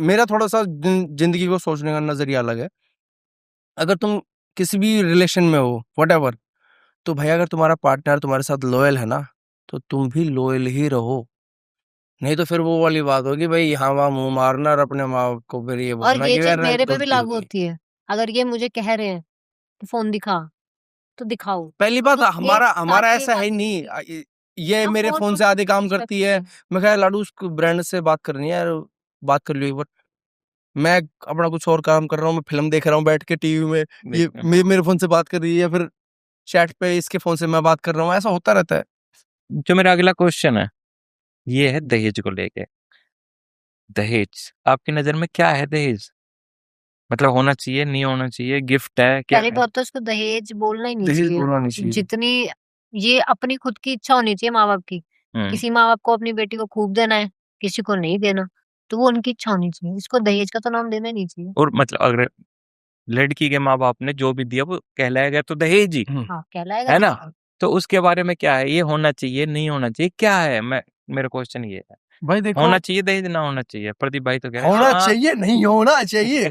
मेरा थोड़ा सा जिंदगी को सोचने का नजरिया अलग है। अगर तुम किसी भी रिलेशन में हो, वट, तो भाई अगर तुम्हारा पार्टनर तुम्हारे साथ लॉयल है ना, तो तुम भी लॉयल ही रहो। नहीं तो फिर वो वाली बात होगी भाई, यहाँ वहाँ मुंह मारना और अपने माँ बाप को फिर ये और बोलना ये कि चीज यार मेरे पे भी गलती लागू होगी। होती है। अगर ये मुझे कह रहे हैं कि फोन दिखा, तो दिखाओ। पहली बात तो एक हमारा साथ की ऐसा बात है नहीं, होती ये हम मेरे फोन फोन को से आधे काम respect करती है, करते हैं। मैं कहा लाडू उसको ब्रांड से बात करनी है यार, बात कर लियो एक बार। मैं अपना कुछ और काम कर रहा हूँ, मैं फिल्म देख रहा हूँ बैठ के टीवी में, ये मेरे फोन से बात कर रही है, या फिर चैट पे इसके फोन से मैं बात कर रहा हूँ, ऐसा होता रहता है। जो मेरा अगला क्वेश्चन है ये है दहेज को लेके। दहेज आपकी नजर में क्या है? दहेज मतलब होना चाहिए, नहीं होना चाहिए, गिफ्ट है क्या पहली है? बात तो उसको दहेज बोलना ही नहीं दहेज चाहिए। बोलना नहीं चाहिए। जितनी ये अपनी खुद की इच्छा होनी चाहिए माँ बाप की। हम्म किसी माँ बाप को अपनी बेटी को खूब देना है, किसी को नहीं देना, तो वो उनकी इच्छा होनी चाहिए। इसको दहेज का तो नाम देना ही नहीं चाहिए। और मतलब अगर लड़की के माँ बाप ने जो भी दिया वो कहलाएगा तो दहेज ही, हाँ, कहलाएगा है ना? दहेज। तो उसके बारे में क्या है? ये होना चाहिए, नहीं होना चाहिए, क्या है? मेरा क्वेश्चन ये है, भाई देखो, होना चाहिए दहेज, ना होना चाहिए? प्रदीप भाई तो कह रहे हैं होना हाँ। चाहिए, नहीं होना चाहिए।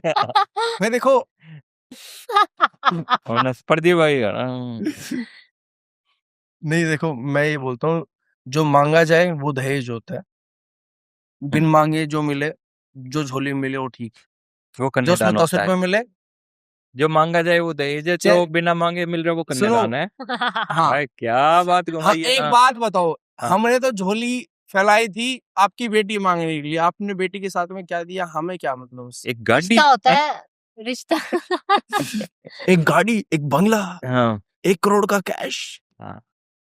मैं देखो होना प्रदीप भाई नहीं देखो, मैं ये बोलता हूँ, जो मांगा जाए वो दहेज होता है, बिन मांगे जो मिले, जो झोली में मिले वो ठीक, वो जो उसमें कन्यादान 10 होता है। रुपए मिले। जो मांगा जाए वो दहेज है, जो बिना मांगे मिल रहा है वो सुनो, कन्यादान है। हाँ भाई क्या बात हाँ, घुमाई है। एक हाँ, बात बताओ, हाँ। हमने तो झोली फैलाई थी आपकी बेटी मांगने के लिए, आपने बेटी के साथ में क्या दिया, हमें क्या मतलब उससे? एक गाड़ी रिश्ता होता है, रिश्ता। एक गाड़ी, एक बंगला, हाँ 1 करोड़ का कैश। हाँ,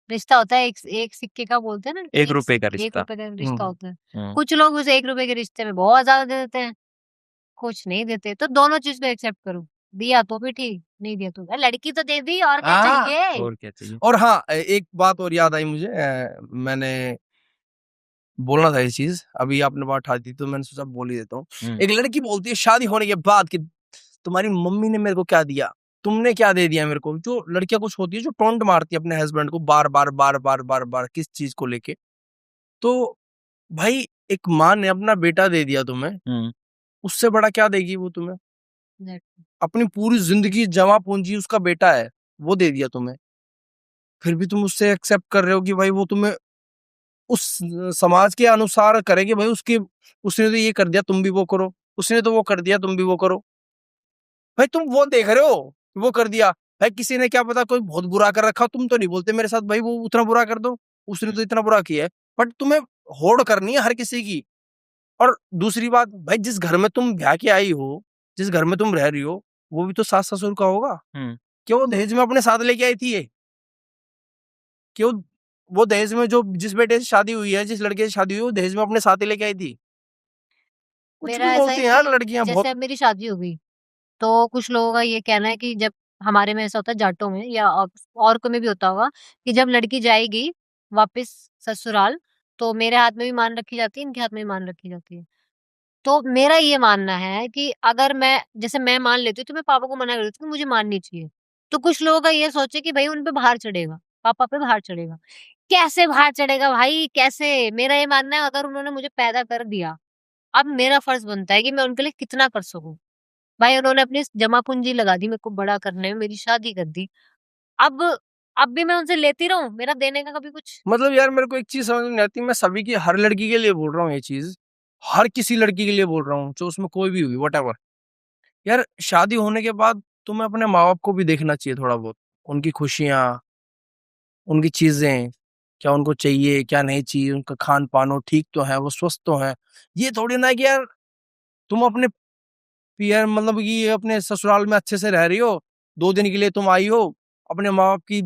रिश्ता होता है, एक सिक्के का बोलते हैं ना, 1 रुपए का एक रिश्ता। रुपए का रिश्ता होता है। हम्म, कुछ लोग उस 1 रुपए के रिश्ते में बहुत ज्यादा दे देते हैं, कुछ नहीं देते। तो दोनों चीज को एक्सेप्ट करो, दिया तो भी ठीक, नहीं दिया तो लड़की तो दे दी, और क्या हाँ, चाहिए। और क्या चाहिए? और हाँ, एक बात और याद आई मुझे, मैंने बोलना था ये चीज, अभी आपने बात उठा दी तो मैंने सोचा बोल ही देता हूँ। हम्म, एक लड़की बोलती है शादी होने के बाद कि तुम्हारी मम्मी ने मेरे को क्या दिया, तुमने क्या दे दिया मेरे को। जो लड़कियां कुछ होती है जो टोंट मारती है अपने हस्बैंड को बार बार बार बार बार बार किस चीज को लेके, तो भाई एक माँ ने अपना बेटा दे दिया तुम्हें, हम्म, उससे बड़ा क्या देगी वो तुम्हें? Exactly. अपनी पूरी जिंदगी जमा पूंजी उसका बेटा है, वो दे दिया तुम्हें, फिर भी तुम उससे एक्सेप्ट कर रहे हो कि भाई वो तुम्हें उस समाज के अनुसार करेगी। भाई उसके, उसने तो ये कर दिया तुम भी वो करो, उसने तो वो कर दिया तुम भी वो करो। भाई तुम वो देख रहे हो कि वो कर दिया, भाई किसी ने क्या पता कोई बहुत बुरा कर रखा, तुम तो नहीं बोलते मेरे साथ भाई वो उतना बुरा कर दो, उसने तो इतना बुरा किया है। बट तुम्हें होड़ करनी है हर किसी की। और दूसरी बात भाई, जिस घर में तुम ब्याह के आई हो, जिस घर में तुम रह रही हो, वो भी तो सास ससुर का होगा। हम्म। क्यों वो दहेज में अपने साथ लेके आई थी ये? क्यों वो दहेज में जो जिस बेटे से शादी हुई है, जिस लड़के से शादी हुई है, वो दहेज में अपने साथ ही लेके आई थी? कुछ मेरा भी ऐसा बोलती है हैं यार कि लड़कियां बहुत। जैसे अब मेरी शादी हो गई, तो कुछ लोगों का ये कहना है कि जब हमारे में ऐसा होता है, जाटों में या और को में भी होता होगा, कि जब लड़की जाएगी वापस ससुराल, तो मेरे हाथ में भी मान रखी जाती है, इनके हाथ में भी मान रखी जाती है। तो मेरा ये मानना है कि अगर मैं, जैसे मैं मान लेती हूँ, तो मैं पापा को मना कर देती हूँ कि मुझे माननी चाहिए। तो कुछ लोगों का ये सोचे कि भाई उन पे भार चढ़ेगा, पापा पे भार चढ़ेगा। कैसे भार चढ़ेगा भाई, कैसे? मेरा ये मानना है, अगर उन्होंने मुझे पैदा कर दिया, अब मेरा फर्ज बनता है कि मैं उनके लिए कितना कर सकूं। भाई उन्होंने अपनी जमा पूंजी लगा दी मेरे को बड़ा करने में, मेरी शादी कर दी। अब अब भी मैं उनसे लेती रहूं, मेरा देने का कभी कुछ। मतलब यार मेरे को एक चीज समझ में नहीं आती, मैं सभी की, हर लड़की के लिए बोल रहा हूँ ये चीज, हर किसी लड़की के लिए बोल रहा हूँ जो उसमें कोई भी हुई वट। यार शादी होने के बाद तुम्हें अपने माँ बाप को भी देखना चाहिए थोड़ा बहुत, उनकी खुशियाँ, उनकी चीजें, क्या उनको चाहिए क्या नहीं चाहिए, उनका खान पान हो ठीक तो है, वो स्वस्थ तो है। ये थोड़ी ना है कि यार तुम अपने पियर मतलब कि अपने ससुराल में अच्छे से रह रही हो, 2 दिन के लिए तुम आई हो, अपने माँ बाप की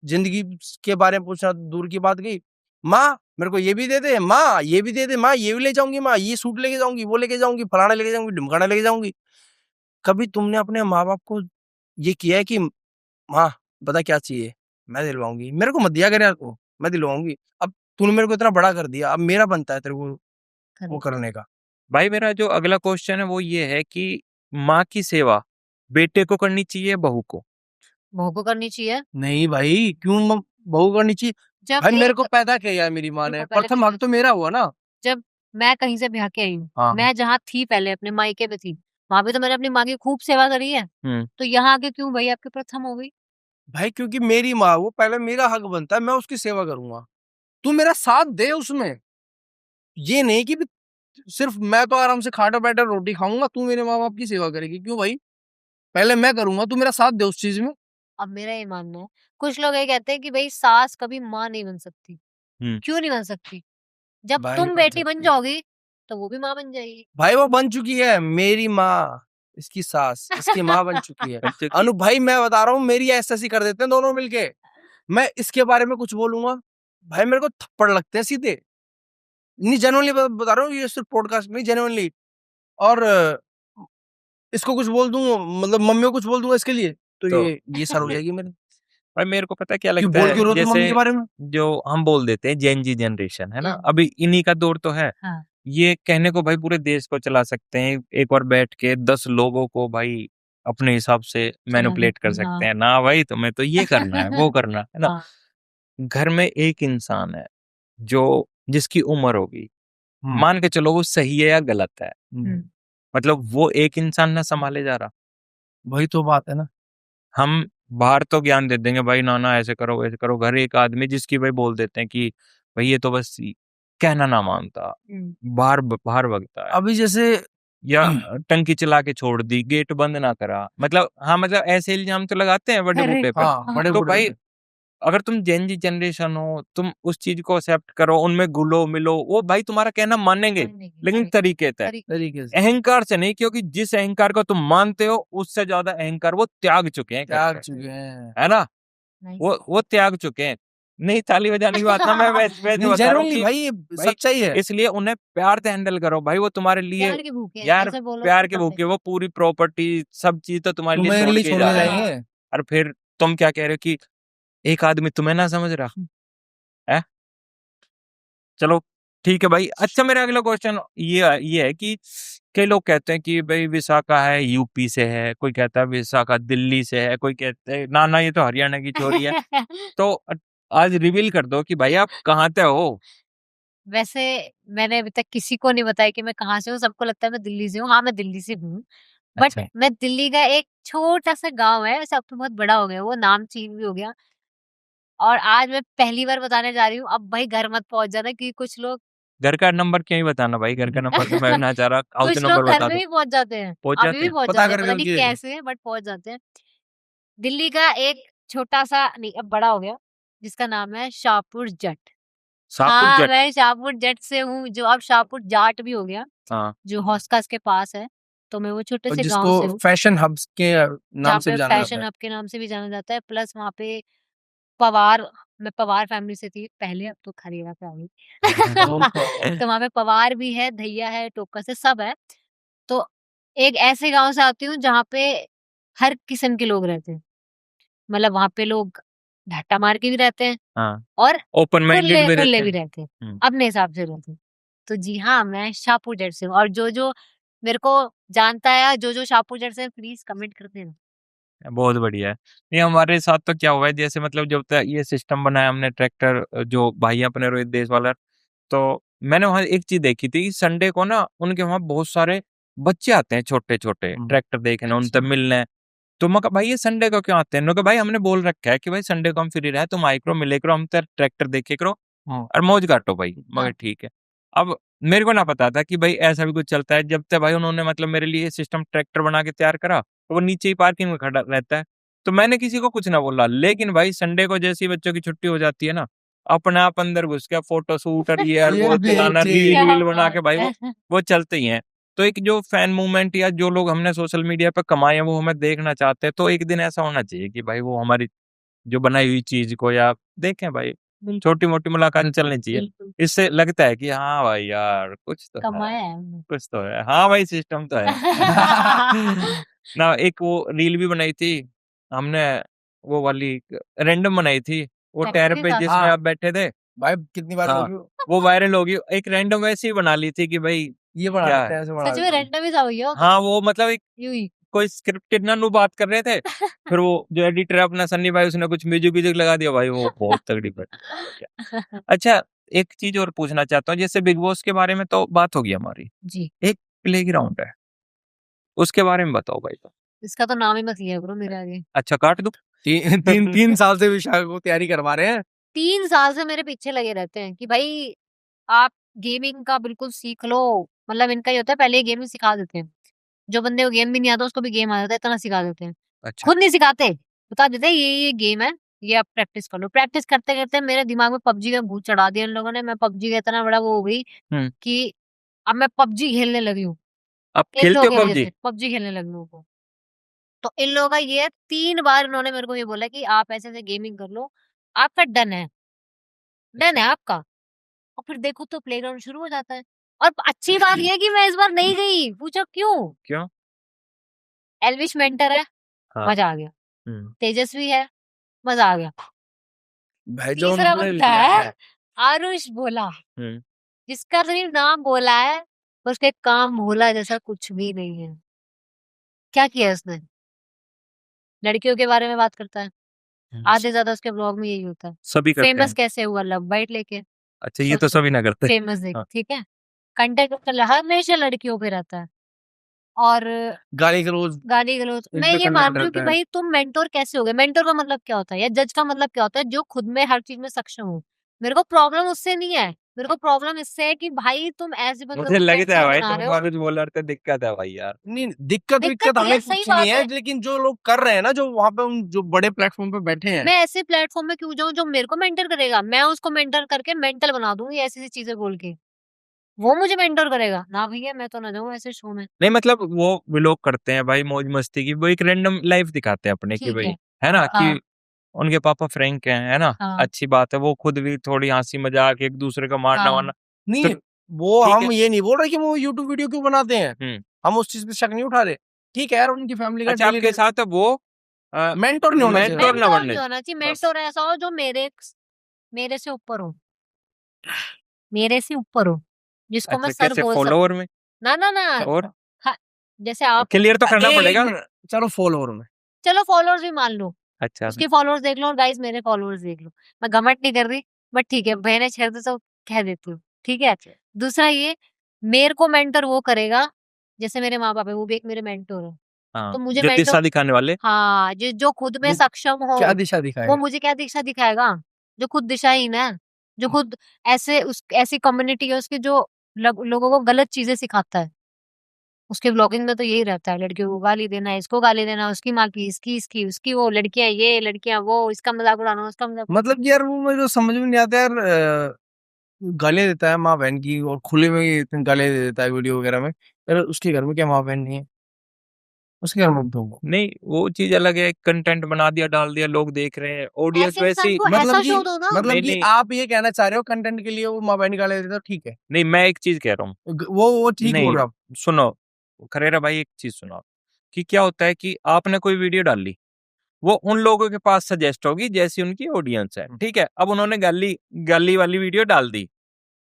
जिंदगी के बारे में पूछना दूर की बात गई। माँ मेरे को ये भी दे दे, माँ ये भी दे दे, माँ ये भी ले जाऊंगी, माँ ये सूट लेके जाऊंगी, वो लेके जाऊंगी, फलाना लेके जाऊंगी, ढिमकाना लेके जाऊंगी। कभी तुमने अपने माँ बाप को ये किया है कि माँ बता क्या चाहिए, मैं दिलवाऊंगी, मेरे को मत दिया करे यार को, मैं दिलवाऊंगी। अब तूने मेरे को इतना बड़ा कर दिया, अब मेरा बनता है तेरे को वो करने का। भाई मेरा जो अगला क्वेश्चन है वो ये है कि माँ की सेवा बेटे को करनी चाहिए, बहू को? बहू को करनी चाहिए। नहीं भाई क्यों बहू करनी चाहिए? जब भाई मेरे एक को पैदा किया है मेरी माँ ने, देखो, पहले प्रथम मेरी हक तो मेरा हुआ ना। जब मैं कहीं से ब्याह के आई हूँ, हाँ मैं जहाँ थी पहले अपने मायके पे थी, वहां पे तो मैंने अपनी माँ की खूब सेवा करी है। हम्म। तो यहाँ आके क्यों भाई आपकी प्रथम हो गई? भाई क्योंकि मेरी माँ वो, पहले मेरा हक बनता है मैं उसकी सेवा करूंगा, तू मेरा साथ दे उसमें। ये नहीं कि सिर्फ मैं तो आराम से खाटा बैठा रोटी खाऊंगा, तू मेरे माँ बाप की सेवा करेगी। क्यों भाई, पहले मैं करूंगा, तू मेरा साथ दे उस चीज में। अब मेरा ये मानना है, कुछ लोग ये कहते हैं कि भाई सास कभी माँ नहीं बन सकती। हम्म। क्यों नहीं बन सकती? जब भाई तुम बन बेटी बन सकती। जाओगी तो वो भी माँ बन जाएगी। भाई वो बन चुकी है, मेरी माँ, इसकी सास इसकी माँ बन चुकी है। बच्चे की- अनु भाई मैं बता रहा हूँ, मेरी ऐसी कर देते हैं दोनों मिलके। मैं इसके बारे में कुछ बोलूंगा, भाई मेरे को थप्पड़ लगते हैं सीधे। नहीं जेन्युइनली बता रहा हूँ, ये सिर्फ पॉडकास्ट नहीं, जेन्युइनली। और इसको कुछ बोल दूं, मतलब मम्मी को कुछ बोल दूंगा इसके लिए, तो तो ये सर हो जाएगी मेरे। भाई मेरे को पता है क्या क्यों लगता बोल है, क्यों रहे हो तुम मम्मी जैसे के बारे में? जो हम बोल देते हैं जेन जी जनरेशन है ना, हाँ। अभी इन्हीं का दौर तो है। हाँ। ये कहने को भाई पूरे देश को चला सकते हैं, एक बार बैठ के 10 लोगों को भाई अपने हिसाब से मैनिपुलेट कर सकते हैं, सकते हैं ना। भाई तुम्हें तो ये करना है, वो करना है ना। हाँ। घर में एक इंसान है जो जिसकी उम्र होगी, हम्म। मान के चलो वो सही है या गलत है, हम्म। मतलब वो एक इंसान ना संभाले जा रहा। वही तो बात है ना। हम बाहर तो ज्ञान दे देंगे भाई, ना ना ऐसे करो वैसे करो, घर एक आदमी जिसकी भाई बोल देते हैं कि भाई ये तो बस कहना ना मानता, बाहर बाहर भगता है, अभी जैसे या टंकी चला के छोड़ दी, गेट बंद ना करा, मतलब हाँ, मतलब ऐसे इल्जाम तो लगाते हैं बड़े अरे, बूढ़े पे। हाँ बड़े तो बड़े भाई अगर तुम जेन जी जनरेशन हो, तुम उस चीज को एक्सेप्ट करो, उनमें घुलो मिलो, वो भाई तुम्हारा कहना मानेंगे, लेकिन सही तरीके से, तरीके से अहंकार से नहीं। क्योंकि जिस अहंकार को तुम मानते हो उससे ज्यादा अहंकार वो त्याग चुके हैं, त्याग चुके हैं। है ना। नहीं। वो त्याग चुके हैं। नहीं ताली बजाने की बात ना, मैं वैसे नहीं बता रहा हूँ जेन्युइनली कि भाई ये भाई सच्चाई है। इसलिए उन्हें प्यार से हैंडल करो भाई, वो तुम्हारे लिए प्यार के भूखे हैं, यार ऐसे बोलो प्यार तो के कर भूखे, देंगे। वो पूरी प्रॉपर्टी सब चीज तो तुम्हारे लिए तुम्हारे छोड़ लिए के छोड़ जा के रहे हैं। जाएंगे। और फिर तुम क्या कह रहे हो कि एक आदमी तुम्हें ना समझ रहा है। चलो ठीक है भाई। अच्छा मेरा अगला क्वेश्चन ये है कि कई लोग कहते हैं कि भाई विशाखा है यूपी से है, कोई कहता है विशाखा दिल्ली से है, कोई कहते हैं ना ना ये तो हरियाणा की छोरी है। तो आज रिवील कर दो कि भाई आप कहाँ से हो। वैसे मैंने अभी तक किसी को नहीं बताया कि मैं कहाँ से हूँ, सबको लगता है मैं दिल्ली से हूँ। हाँ, मैं दिल्ली से हूँ, बट अच्छा। मैं दिल्ली का एक छोटा-सा गाँव है, वैसे अब तो बहुत बड़ा हो गया, वो नाम चेंज भी हो गया। और आज मैं पहली बार बताने जा रही हूँ, अब भाई घर मत पहुँच जाना क्योंकि कुछ लोग घर का नंबर क्यों ही बताना भाई, घर का नंबर तो मैं ना चाह रहा, हाउस कुछ नंबर लोग घर बता में दो। भी पहुँच जाते हैं, पहुंच अभी जाते भी हैं। पहुँच पता जाते हैं, करके पता नहीं उनकी कैसे बट पहुँच जाते हैं। दिल्ली का एक छोटा-सा नहीं अब बड़ा हो गया, जिसका नाम है शाहपुर जट। शाहपुर हाँ, जट। मैं शाहपुर जट से हूँ, जो अब शाहपुर जाट भी हो गया, हाँ जो हौसखास के पास है। तो मैं वो छोटे और से गाँव जिसको से हूँ, फैशन हब्स के नाम जहाँ से पे भी जाना जाता फैशन है। हब के नाम से भी जाना जाता है। प्लस वहाँ पे पवार मैं पवार फैमिली से थी पहले, अब तो खरेरा पे आ गई। तो वहाँ पे पवार भी है, धैया है, टोकस है, सब है। तो एक ऐसे गाँव से आती हूँ जहाँ पे हर किस्म के लोग रहते हैं। मतलब वहाँ पे लोग ढाटा मार के भी रहते हैं हाँ, और ओपन माइंडेड भी खुले रहते भी हैं। रहते हैं, हम्म। अपने हिसाब से रहते हैं। तो जी हाँ, मैं शाहपुर जट से हूँ और जो मेरे को जानता है या जो शाहपुर जट से है, प्लीज़ कमेंट कर देना। बहुत बढ़िया है। नहीं हमारे साथ तो क्या हुआ है, जैसे मतलब जब तक ये सिस्टम बनाया हमने ट्रैक्टर, जो भाई अपने रोहित देश वाला, तो मैंने वहाँ एक चीज देखी थी, संडे को ना उनके वहाँ बहुत सारे बच्चे आते हैं छोटे छोटे ट्रैक्टर देखने, उनसे अच्छा। मिलने। तो मैं कहा भाई ये संडे को क्यों आते हैं? उन्होंने कहा भाई हमने बोल रखा है कि भाई संडे को हम फ्री रहे, तुम आए करो, मिले करो, हम तेरे ट्रैक्टर देखे करो और मौज काटो भाई। मगर हाँ। ठीक है। अब मेरे को ना पता था कि भाई ऐसा भी कुछ चलता है। जब तक भाई उन्होंने मतलब मेरे लिए सिस्टम ट्रैक्टर बना के तैयार करा, तो वो नीचे ही पार्किंग में खड़ा रहता है, तो मैंने किसी को कुछ ना बोला। लेकिन भाई संडे को जैसे ही बच्चों की छुट्टी हो जाती है ना, अपने आप अंदर घुस के फोटो शूट और ये और ये वो भी चलाना, अच्छी- रील क्या वील बना के भाई बात है। वो चलते ही हैं। तो एक जो फैन मूवमेंट या जो लोग हमने सोशल मीडिया पे कमाए हैं वो हमें देखना चाहते हैं, तो एक दिन ऐसा होना चाहिए कि भाई वो हमारी जो बनाई हुई चीज को या देखें भाई, छोटी मोटी मुलाकात चलनी चाहिए। बिल्कुल, इससे लगता है कि हाँ भाई यार कुछ तो है, कमाया है हमने। कुछ तो है, हाँ भाई सिस्टम तो है। ना एक वो रील भी बनाई थी हमने, वो वाली रैंडम बनाई थी, वो ट्रैक्टर टायर के पे साथ? जिसमें हाँ। आप बैठे थे। भाई कितनी बार हाँ, होगी वो वायरल होगी। एक रैंडम वैसे ही बना ली थी कि भाई ये बना क्या देते हैं, ऐसे बना सच में देते हैं। रैंडम ही था भैया, हाँ वो मतलब एक यूं ही। कोई स्क्रिप्टेड ना नु बात कर रहे थे, फिर वो जो एडिटर है अपना सन्नी भाई, उसने कुछ म्यूजिक लगा दिया भाई, वो बहुत तगड़ी बात। अच्छा एक चीज और पूछना चाहता हूँ, जैसे बिग बॉस के बारे में तो बात होगी हमारी, जी, एक प्लेग्राउंड है, उसके बारे में बताओ भाई। तो इसका तो नाम ही मत लिया करो मेरे आगे। अच्छा काट दूं? 3 साल से विशाखा को तैयारी करवा रहे हैं। 3 साल से मेरे पीछे लगे रहते हैं कि भाई आप गेमिंग का बिल्कुल सीख लो। मतलब इनका ये होता है पहले ही गेमिंग सिखा देते हैं। जो बंदे को गेम भी नहीं आता उसको भी गेम आ जाता है, इतना सिखा देते हैं। अच्छा खुद नहीं सिखाते, बता देते हैं ये गेम है, ये आप प्रैक्टिस कर लो। प्रैक्टिस करते-करते मेरे दिमाग में पबजी का भूत चढ़ा दिया इन लोगों ने। मैं पबजी का इतना बड़ा वो हो गई हम्म कि अब मैं पबजी खेलने लगी हूँ, आप इन खेलते लोगों हो की वजह पबजी? से पबजी खेलने लगी हूँ वो। तो इन लोगों का ये है 3 बार इन्होंने मेरे को ये बोला कि आप ऐसे-ऐसे गेमिंग कर लो, आपका डन अच्छा है आपका। और फिर देखो तो प्लेग्राउंड शुरू हो जाता है। और अच्छी बात ये है कि मैं इस बार नहीं गई, पूछो क्यों? क्यों? एल्विश मेंटर है, हाँ मजा आ गया। हम्म तेजस्वी है, मजा आ गया। भाई जो तीसरा उन्होंने बंदा लिया है है आरुष भोला, हम्म जिसका सिर्फ नाम भोला है, उसके काम भोला जैसा कुछ भी नहीं है। क्या किया है उसने? लड़कियों के बारे में बात करता है। आधे से ज़्यादा उसके ब्लॉग में यही होता है। सभी करते फेमस हैं। कैसे हुआ लव बाइट लेके, अच्छा ये तो सोचो। सभी ना करते। फेमस देख, हाँ ठीक है? कंटेंट हमेशा लड़कियों पे रहता है और गाली गलौज गाली-गलौज। इन मैं पे ये कंटेंट मानती हूँ कि रहता है। भाई तुम मेंटर कैसे हो गए? मेंटर का मतलब क्या होता है या जज का मतलब क्या होता है? जो खुद में हर चीज़ में सक्षम हो। मेरे को प्रॉब्लम उससे नहीं है। मेरे को प्रॉब्लम इससे है कि भाई तुम ऐसे बंदों मुझे को लगता है मेंटर भाई बना रहे तुम हो। कुछ बोल रहे थे, दिक्कत है भाई यार। नहीं दिक्कत दिक्कत विक्कत हमें ये सही कुछ नहीं बात है, है। लेकिन जो लोग कर रहे हैं ना, जो वहां पे उन जो बड़े प्लेटफॉर्म पे बैठे हैं, मैं ऐसे प्लेटफ़ॉर्म में क्यों जाऊँ जो मेरे को मेंटर करेगा? मैं उसको मेंटर करके मेंटल बना दूँगी ऐसी-ऐसी चीज़ें बोल के। वो मुझे मेंटर करेगा। ना भैया मैं तो ना जाऊँ ऐसे शो में। नहीं मतलब वो व्लॉग करते हैं भाई मौज मस्ती की, वो एक रैंडम लाइफ दिखाते हैं अपने की ठीक भाई, है। है ना? हाँ, कि उनके पापा फ्रैंक हैं, है ना? हाँ, अच्छी बात है, वो खुद भी थोड़ी हँसी मजाक एक दूसरे का मारना हाँ। वारना। तो नहीं वो ठीक है। हम ये नहीं बोल रहे कि वो यूट्यूब वीडियो क्यों बनाते हैं, हम्म हम उस चीज पे शक नहीं उठा रहे। ठीक है यार, उनकी फैमिली का अच्छा डेली आपके साथ वो मेंटोर नहीं होना चाहिए मेंटोर था। ना मेंटर बनने। नहीं होना चाहिए, बस मेंटर ऐसा हो जो मेरे से ऊपर हो, मेरे से ऊपर हो, जिसको मैं अच्छा सर कैसे बोल फॉलोवर सकूँ। में? ना, ना, ना। और हाँ, जैसे आप हो, क्लियर तो करना एक पड़ेगा। मिनट, चलो फॉलोअर में चलो फॉलोअर्स भी मान लो, अच्छा उसके फॉलोअर्स देख लो और गाइस मेरे फॉलोअर्स देख लो। मैं घमंड नहीं कर रही, बट ठीक है, मैंने छेड़ दिया तो कह देती हूँ, ठीक है? दूसरा ये, मेरे को मेंटर वो करेगा, जैसे मेरे माँ-बाप है, वो भी एक मेरे मेंटर है। हाँ तो मुझे जो मेंटर दिशा दिखाने वाले। हाँ, जो खुद में वो सक्षम हो, क्या दिशा वो दिखाएगा। मुझे क्या दिशा दिखाएगा? जो खुद दिशाहीन है, जो खुद ऐसी कम्युनिटी है उसकी जो लोगों को गलत चीज़ें सिखाता है। उसके व्लॉगिंग में तो यही रहता है, लड़कियों को गाली देना, इसको गाली देना, उसकी माँ की, इसकी, उसकी वो, लड़कियाँ ये, लड़कियाँ वो, इसका मज़ाक उड़ाना, उसका मज़ाक मतलब कि यार वो मुझे तो समझ में नहीं आता यार, गालियां देता है माँ बहन की और खुले में ही इतनी गालियां दे देता है वीडियो वगैरह में। यार उसके घर में क्या माँ बहन नहीं है, उसके घर में तो नहीं वो चीज अलग है, कंटेंट बना दिया डाल दिया, लोग देख रहे हैं, ऑडियंस ऐसे इंसान वैसी। को मतलब ऐसा कि शो दो ना। नहीं कि नहीं आप ये कहना चाह रहे हो कंटेंट के लिए वो माँ बहन की गालियां देता है, ठीक है। नहीं मैं एक चीज कह रहा हूँ। वो ठीक बोल नहीं रहे हो आप। सुनो खरेरा भाई, एक चीज सुनो आप, कि क्या होता है कि आपने कोई वीडियो डाली, वो उन लोगों के पास सजेस्ट होगी जैसी उनकी ऑडियंस है, ठीक है? अब उन्होंने गाली गाली वाली वीडियो डाल दी,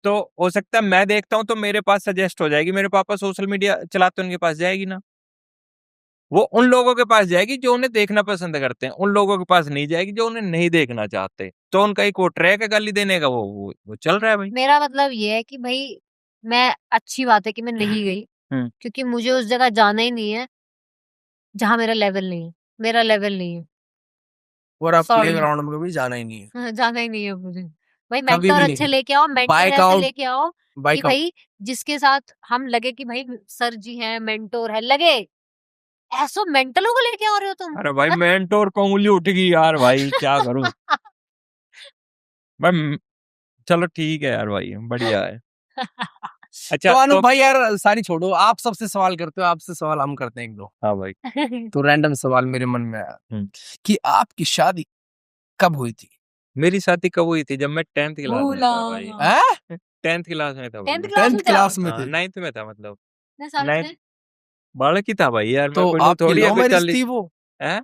तो हो सकता है मैं देखता हूं तो मेरे पास सजेस्ट हो जाएगी, मेरे पापा सोशल मीडिया चलाते हैं उनके पास जाएगी ना, वो उन लोगों के पास जाएगी जो उन्हें देखना पसंद करते हैं, उन लोगों के पास नहीं जाएगी जो उन्हें नहीं देखना चाहते। तो उनका एक वो ट्रैक है गाली देने का, वो चल रहा है भाई। मेरा मतलब ये है कि भई मैं अच्छी बात है कि मैं नहीं गई, हम्म क्योंकि मुझे उस जगह जाना ही नहीं है, जहाँ मेरा लेवल नहीं है। मेरा लेवल नहीं है, और आप प्ले सॉरी। ग्राउंड में कभी जाना ही नहीं है, जाना ही नहीं है मुझे। भाई कभी मेंटर भी अच्छे नहीं। लेके आओ, मेंटर बाइक ऐसे आउट, लेके आओ कि बाइक आउट। भई जिसके साथ हम लगे कि भई सर जी हैं, मेंटर है, लगे। ऐसो मेंटलों को लेके आ रहे हो तुम? अरे भाई मेंटोर पे उंगली उठ गई यार भाई, क्या करूं भाई। चलो ठीक है यार भाई, बढ़िया है। तो अच्छा अनूप तो भाई यार सारी छोड़ो, आप सबसे सवाल करते हो, आपसे सवाल हम करते हैं एक दो। हाँ भाई। तो रैंडम सवाल मेरे मन में आया हम्म। कि आपकी शादी कब हुई थी? मेरी शादी कब हुई थी? जब मैं 10th क्लास में था भाई। हैं? 10th क्लास में था भाई 10th मैं। क्लास 10th में थे आप? क्लास में हाँ थे? 9th में था मतलब। कितने साल के 9th थे? बालक ही था भाई यार, मैं तो कोई आपकी थोड़ी है लव कोई मैरिज 40। थी वो? हैं?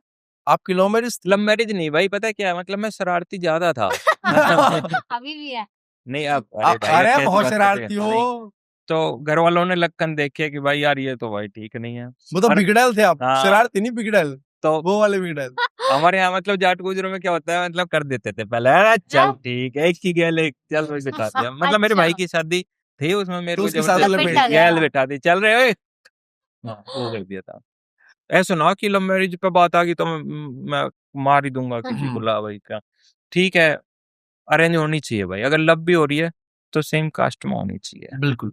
आपकी लव मैरिज लव मैरिज नहीं भाई, पता है क्या है? मतलब मैं शरारती ज्यादा था। अभी भी है। नहीं अब अरे भाई अब अरे कैसी बहुत बात कर रहे शरारती हैं? हो। नहीं तो घर वालों ने लक्कन देखे कि भाई यार ये तो भाई ठीक नहीं है। मतलब और बिगड़ैल थे आप, हाँ शरारती नहीं बिगड़ैल, तो वो वाले बिगड़ैल। हमारे यहाँ मतलब जाट गुजरों में क्या होता है, मतलब कर देते थे पहले, अरे चल ठीक है एक की गैल एक चल वही बिठा दिया, मतलब मेरे भाई अच्छा, की शादी थी, उसमें मेरे तो को उसके साथ जबरदस्ती लपेट लपेटा दिया। गया। गैल बिठा दी, चल रहे हो हाँ, वो कर दिया था। ऐसा ना कि लव मैरिज पे बात आ गई तो मैं मार ही दूंगा किसी को, ला भाई क्या। ठीक है अरेंज होनी चाहिए भाई, अगर लव भी हो रही है तो सेम कास्ट में होनी चाहिए। बिल्कुल।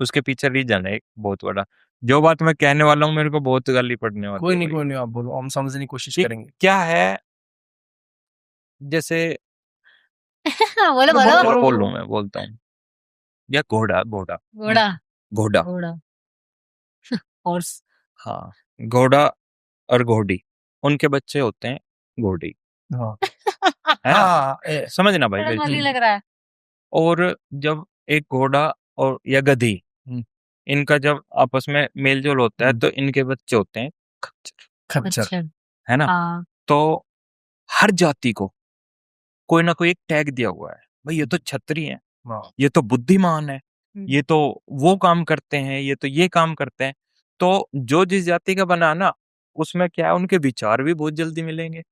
उसके पीछे रीजन है एक बहुत बड़ा। जो बात मैं कहने वाला हूँ मेरे को बहुत गाली पड़ने वाली कोई है नहीं भाई। कोई नहीं, आप बोलो, हम समझने की कोशिश कि करेंगे। क्या है, जैसे बोलो बोलो, बोलो। बोलो। बोलूं मैं बोलता हूँ, या घोड़ा घोड़ा घोड़ा घोड़ा घोड़ा हॉर्स। हाँ, घोड़ा और घोड़ी, उनके बच्चे होते हैं घोड़ी, हाँ है ना? हाँ समझना भाई बड़ा मेरी फनी चीज। लग रहा है। और जब एक घोड़ा और या गधी, हम्म। इनका जब आपस में मेल जोल होता है तो इनके बच्चे होते हैं खच्चर, खच्चर। अच्छा। है ना? हाँ। तो हर जाति को कोई ना कोई एक टैग दिया हुआ है, भाई ये तो छत्री है, हाँ। ये तो बुद्धिमान है, हम्म। ये तो वो काम करते हैं, ये तो ये काम करते हैं। तो जो जिस जाति का बना ना, उसमें क्या है, उनके विचार भी बहुत जल्दी मिलेंगे,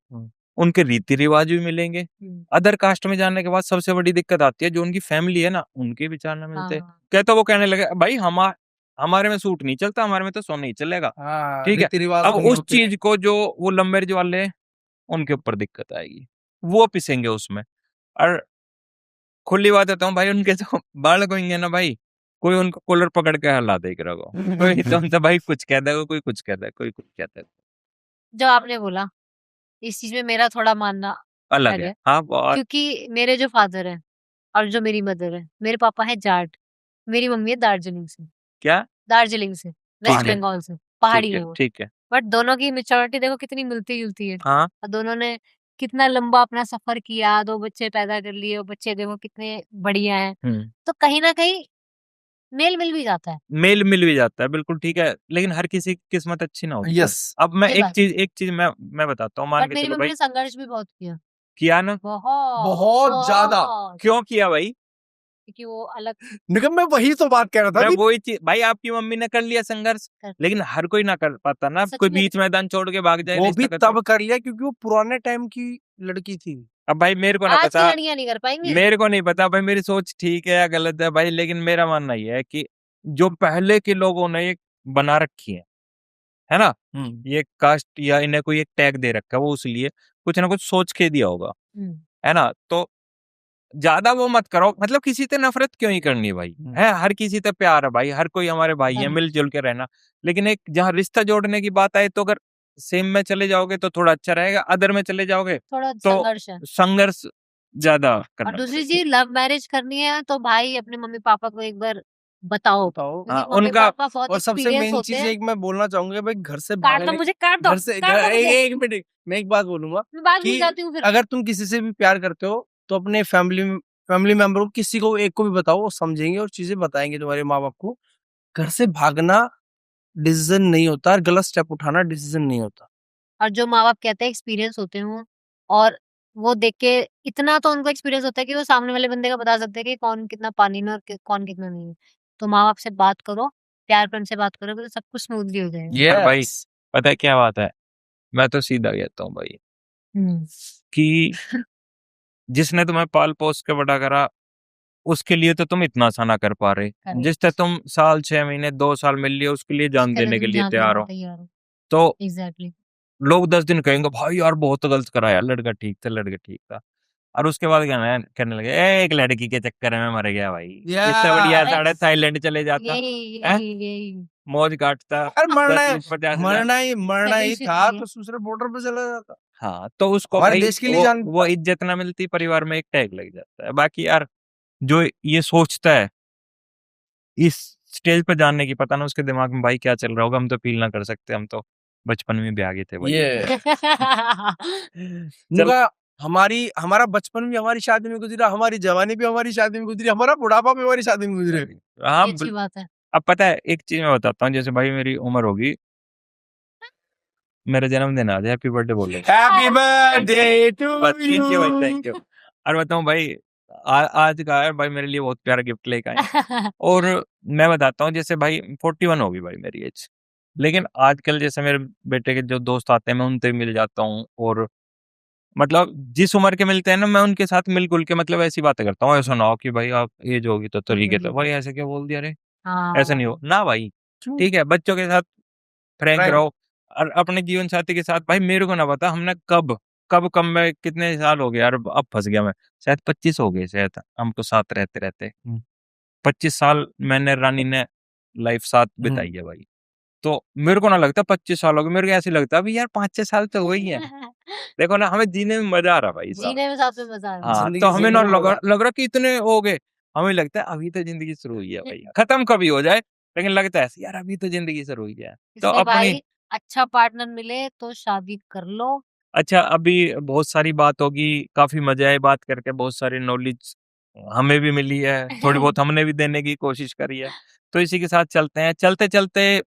उनके रीति रिवाज भी मिलेंगे। हम्म। अदर कास्ट में जाने के बाद सबसे बड़ी दिक्कत आती है, जो उनकी फैमिली है ना, उनके विचार ना मिलते। हाँ। कहता वो कहने लगे भाई हमारे में सूट नहीं चलता, हमारे में तो सोना ही चलेगा। हाँ, ठीक है, रीति रिवाज अब नहीं उस होते। चीज को जो वो लंबेज वाले हैं, उनके ऊपर दिक्कत आएगी, वो पिसेंगे उसमें। और खुली बात बताऊं भाई, उनके जो बालक होंगे ना भाई, कोई उनको कॉलर पकड़ के हला देगा, कोई तो उनसे भाई कुछ कह देगा, कोई कुछ कह देगा, कोई कुछ कहता है। जो आपने बोला, इस चीज में मेरा थोड़ा मानना अलग अलग है, है, हाँ बहुत। क्योंकि मेरे जो फादर है और जो मेरी मदर है, मेरे पापा है जाट, मेरी मम्मी है दार्जिलिंग से। क्या? दार्जिलिंग से, वेस्ट है, बंगाल से, पहाड़ी ठीक है है वो। ठीक है। बट दोनों की मेच्योरिटी देखो कितनी मिलती जुलती है, हाँ, और दोनों ने कितना लंबा अपना सफर किया, 2 बच्चे पैदा कर लिए, वो बच्चे देखो कितने बढ़िया हैं। तो कहीं न कहीं मेल मिल भी जाता है। मेल मिल भी जाता है, बिल्कुल ठीक है, लेकिन हर किसी की किस्मत अच्छी ना होती है। यस। अब मैं सही बात। एक चीज मैं बताता हूँ, मान बट के मेरी चलो मम्मी भाई, ने संघर्ष भी बहुत किया। किया ना? बहुत ज्यादा। बहुत। क्यों किया भाई? क्योंकि वो अलग निगम, मैं वही तो बात कह रहा था मैं कि वही चीज भाई, आपकी मम्मी ने कर लिया संघर्ष, कर लेकिन हर कोई ना कर पाता ना, सच कोई में बीच मैदान छोड़ के भाग जाए वो रिश्ता भी करके। तब कर लिया क्योंकि वो पुराने टाइम की लड़की थी। अब भाई मेरे को ना आज की पता, लड़कियां नहीं कर पाएंगी। मेरे को नहीं पता भाई मेरी सोच ठीक है या गलत है भाई, लेकिन मेरा मानना ये है कि जो पहले के लोगों ने एक बना रखी है ना, ये कास्ट या इन्हें कोई एक टैग दे रखा है, वो इसलिए कुछ ना कुछ सोच के दिया होगा, है ना? तो ज्यादा वो मत करो, मतलब किसी से नफरत क्यों ही करनी भाई, है हर किसी से प्यार है भाई, हर कोई हमारे भाई है, हाँ। मिलजुल के रहना। लेकिन एक जहाँ रिश्ता जोड़ने की बात आए, तो अगर सेम में चले जाओगे तो थोड़ा अच्छा रहेगा, अदर में चले जाओगे थोड़ा तो संघर्ष है। संघर्ष ज्यादा और करना दूसरी पड़ेगा। चीज, लव मैरिज करनी है तो भाई अपने मम्मी पापा को एक बार बताओ, क्योंकि हाँ, मम्मी उनका पापा बहुत और सबसे एक्सपीरियंस मेन होते चीज हैं। एक मैं बोलना चाहूंगा भाई, घर से काट दो भागने, मुझे, काट दो, घर से काट दो मुझे। एक मिनट, मैं एक बात बोलूंगा मैं बाद में कि जाती हूँ फिर। अगर तुम किसी से भी प्यार करते हो तो अपने फैमिली मेंबर को, किसी को एक को भी बताओ, वो समझेंगे और चीजें बताएंगे तुम्हारे माँ बाप को। घर से भागना डिसीजन नहीं होता, और गलत स्टेप उठाना डिसीजन नहीं होता। और जो माँ बाप कहते हैं एक्सपीरियंस होते हैं वो, और वो देख के इतना तो उनको एक्सपीरियंस होता है कि वो सामने वाले बंदे का बता सकते हैं कि कौन कितना पानी में और कौन कितना नहीं है। तो माँ बाप से बात करो, प्यार प्रेम से बात करो, तो सब कुछ स्मूथली हो जाएगा। पर भाई पता है क्या बात है, मैं तो सीधा कहता हूँ भाई कि जिसने तुम्हें पाल पोस के बड़ा करा, उसके लिए तो तुम इतना सा ना कर पा रहे, Correct. जिससे तुम साल 6 महीने 2 साल मिल लिए, उसके लिए जान देने के लिए तैयार हो, तैयार हो। तो एग्जैक्टली। लोग 10 दिन कहेंगे भाई यार बहुत गलत करा यार, लड़का ठीक था, और उसके बाद कहने लगे एक लड़की के चक्कर में मर गया भाई, इससे बढ़िया Correct. साढ़े थाईलैंड चले जाता, यही मौज काटता, अरे मरना 50,000। मरना ही Fellowship था भी है। तो दूसरे बॉर्डर पे चला जाता। हाँ, तो उसको हमारे भाई देश के लिए जान, वो इज्जत ना मिलती, परिवार में एक टैग लग जाता है। बाकी यार जो ये सोचता है इस स्टेज पे जानने की, पता ना उसके दिमाग में भाई क्या चल रहा होगा, हम तो फील ना कर सकते, हम तो बचपन में भी आगे थे भाई। ये चल, मुगा हमारा बचपन भी हमारी शादी में गुजरा, हमारी जवानी भी हमारी शादी में गुजरी, हमारा बुढ़ापा भी हमारी शादी में गुजरे। हाँ ये अच्छी बात है। अब पता है एक चीज मैं बताता हूँ, जैसे भाई मेरी उम्र होगी, मेरा जन्मदिन आ जाए, हैप्पी बर्थडे बोलो। Happy birthday to thank you भाई, यू। Thank you. और बताऊँ भाई, आज का है भाई मेरे लिए बहुत प्यारा गिफ्ट लेकर आए, और मैं बताता हूँ, जैसे भाई 41 होगी भाई मेरी एज, लेकिन आजकल जैसे मेरे बेटे के जो दोस्त आते हैं, मैं उनसे मिल जाता हूँ, और मतलब जिस उम्र के मिलते हैं ना, मैं उनके साथ मिलजुल के मतलब ऐसी बातें करता हूँ, ऐसा ना हो कि भाई आप एज होगी तो तरीके तो भाई ऐसे क्या बोल दिया रे, ऐसा नहीं हो ना भाई, ठीक है? बच्चों के साथ फ्रैंक Frank. रहो, और अपने जीवन साथी के साथ भाई मेरे को ना पता हमने कब कब मैं कितने साल हो गए यार, अब फंस गया मैं, शायद 25 हो गए शायद हमको साथ रहते रहते। 25 साल मैंने रानी ने लाइफ साथ बिताई है भाई। तो मेरे को ना लगता 25 साल हो गए, मेरे को ऐसे लगता अभी यार 5-6 साल तो हो ही है। देखो ना, हमें जीने में मजा आ रहा भाई साहब। जीने में साथ में मजा आ रहा है। हाँ, जिंदगी तो हमें ना जिंदगी में लग रहा कि इतने हो गए, हमें लगता है अभी तो जिंदगी शुरू हुई है भाई, खत्म कभी हो जाए, लेकिन लगता है ऐसे यार अभी तो जिंदगी शुरू हुई है। तो इसलिए अपनी भाई अच्छा पार्टनर मिले तो शादी कर लो। अच्छा, अभी बहुत सारी बात होगी, काफी मजा आया बात करके, बहुत सारी नॉलेज हमें भी मिली है, थोड़ी बहुत हमने भी देने की कोशिश करी है। तो इसी के साथ चलते हैं, चलते चलते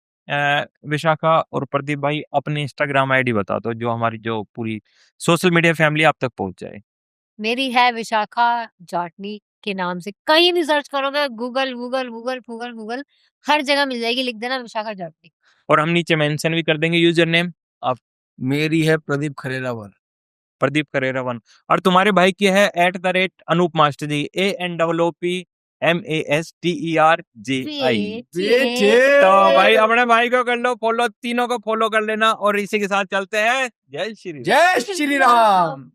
विशाखा और प्रदीप भाई अपनी इंस्टाग्राम आईडी बता दो, जो हमारी जो पूरी सोशल मीडिया फैमिली आप तक पहुंच जाए। मेरी है विशाखा जाटनी के नाम से, कहीं भी सर्च करोगे, Google Google Google Google Google हर जगह मिल जाएगी, लिख देना विशाखा जाटनी। और हम नीचे मेंशन भी कर देंगे यूजर नेम। आप मेरी है प्रदीप खरेरावर। प्रदीप करेरा 1, और तुम्हारे भाई की है @अनूप मास्टर जी, ANOOPMASTERJI। तो भाई अपने भाई को कर लो फॉलो, तीनों को फॉलो कर लेना, और इसी के साथ चलते हैं। जय श्री राम। जय श्री राम।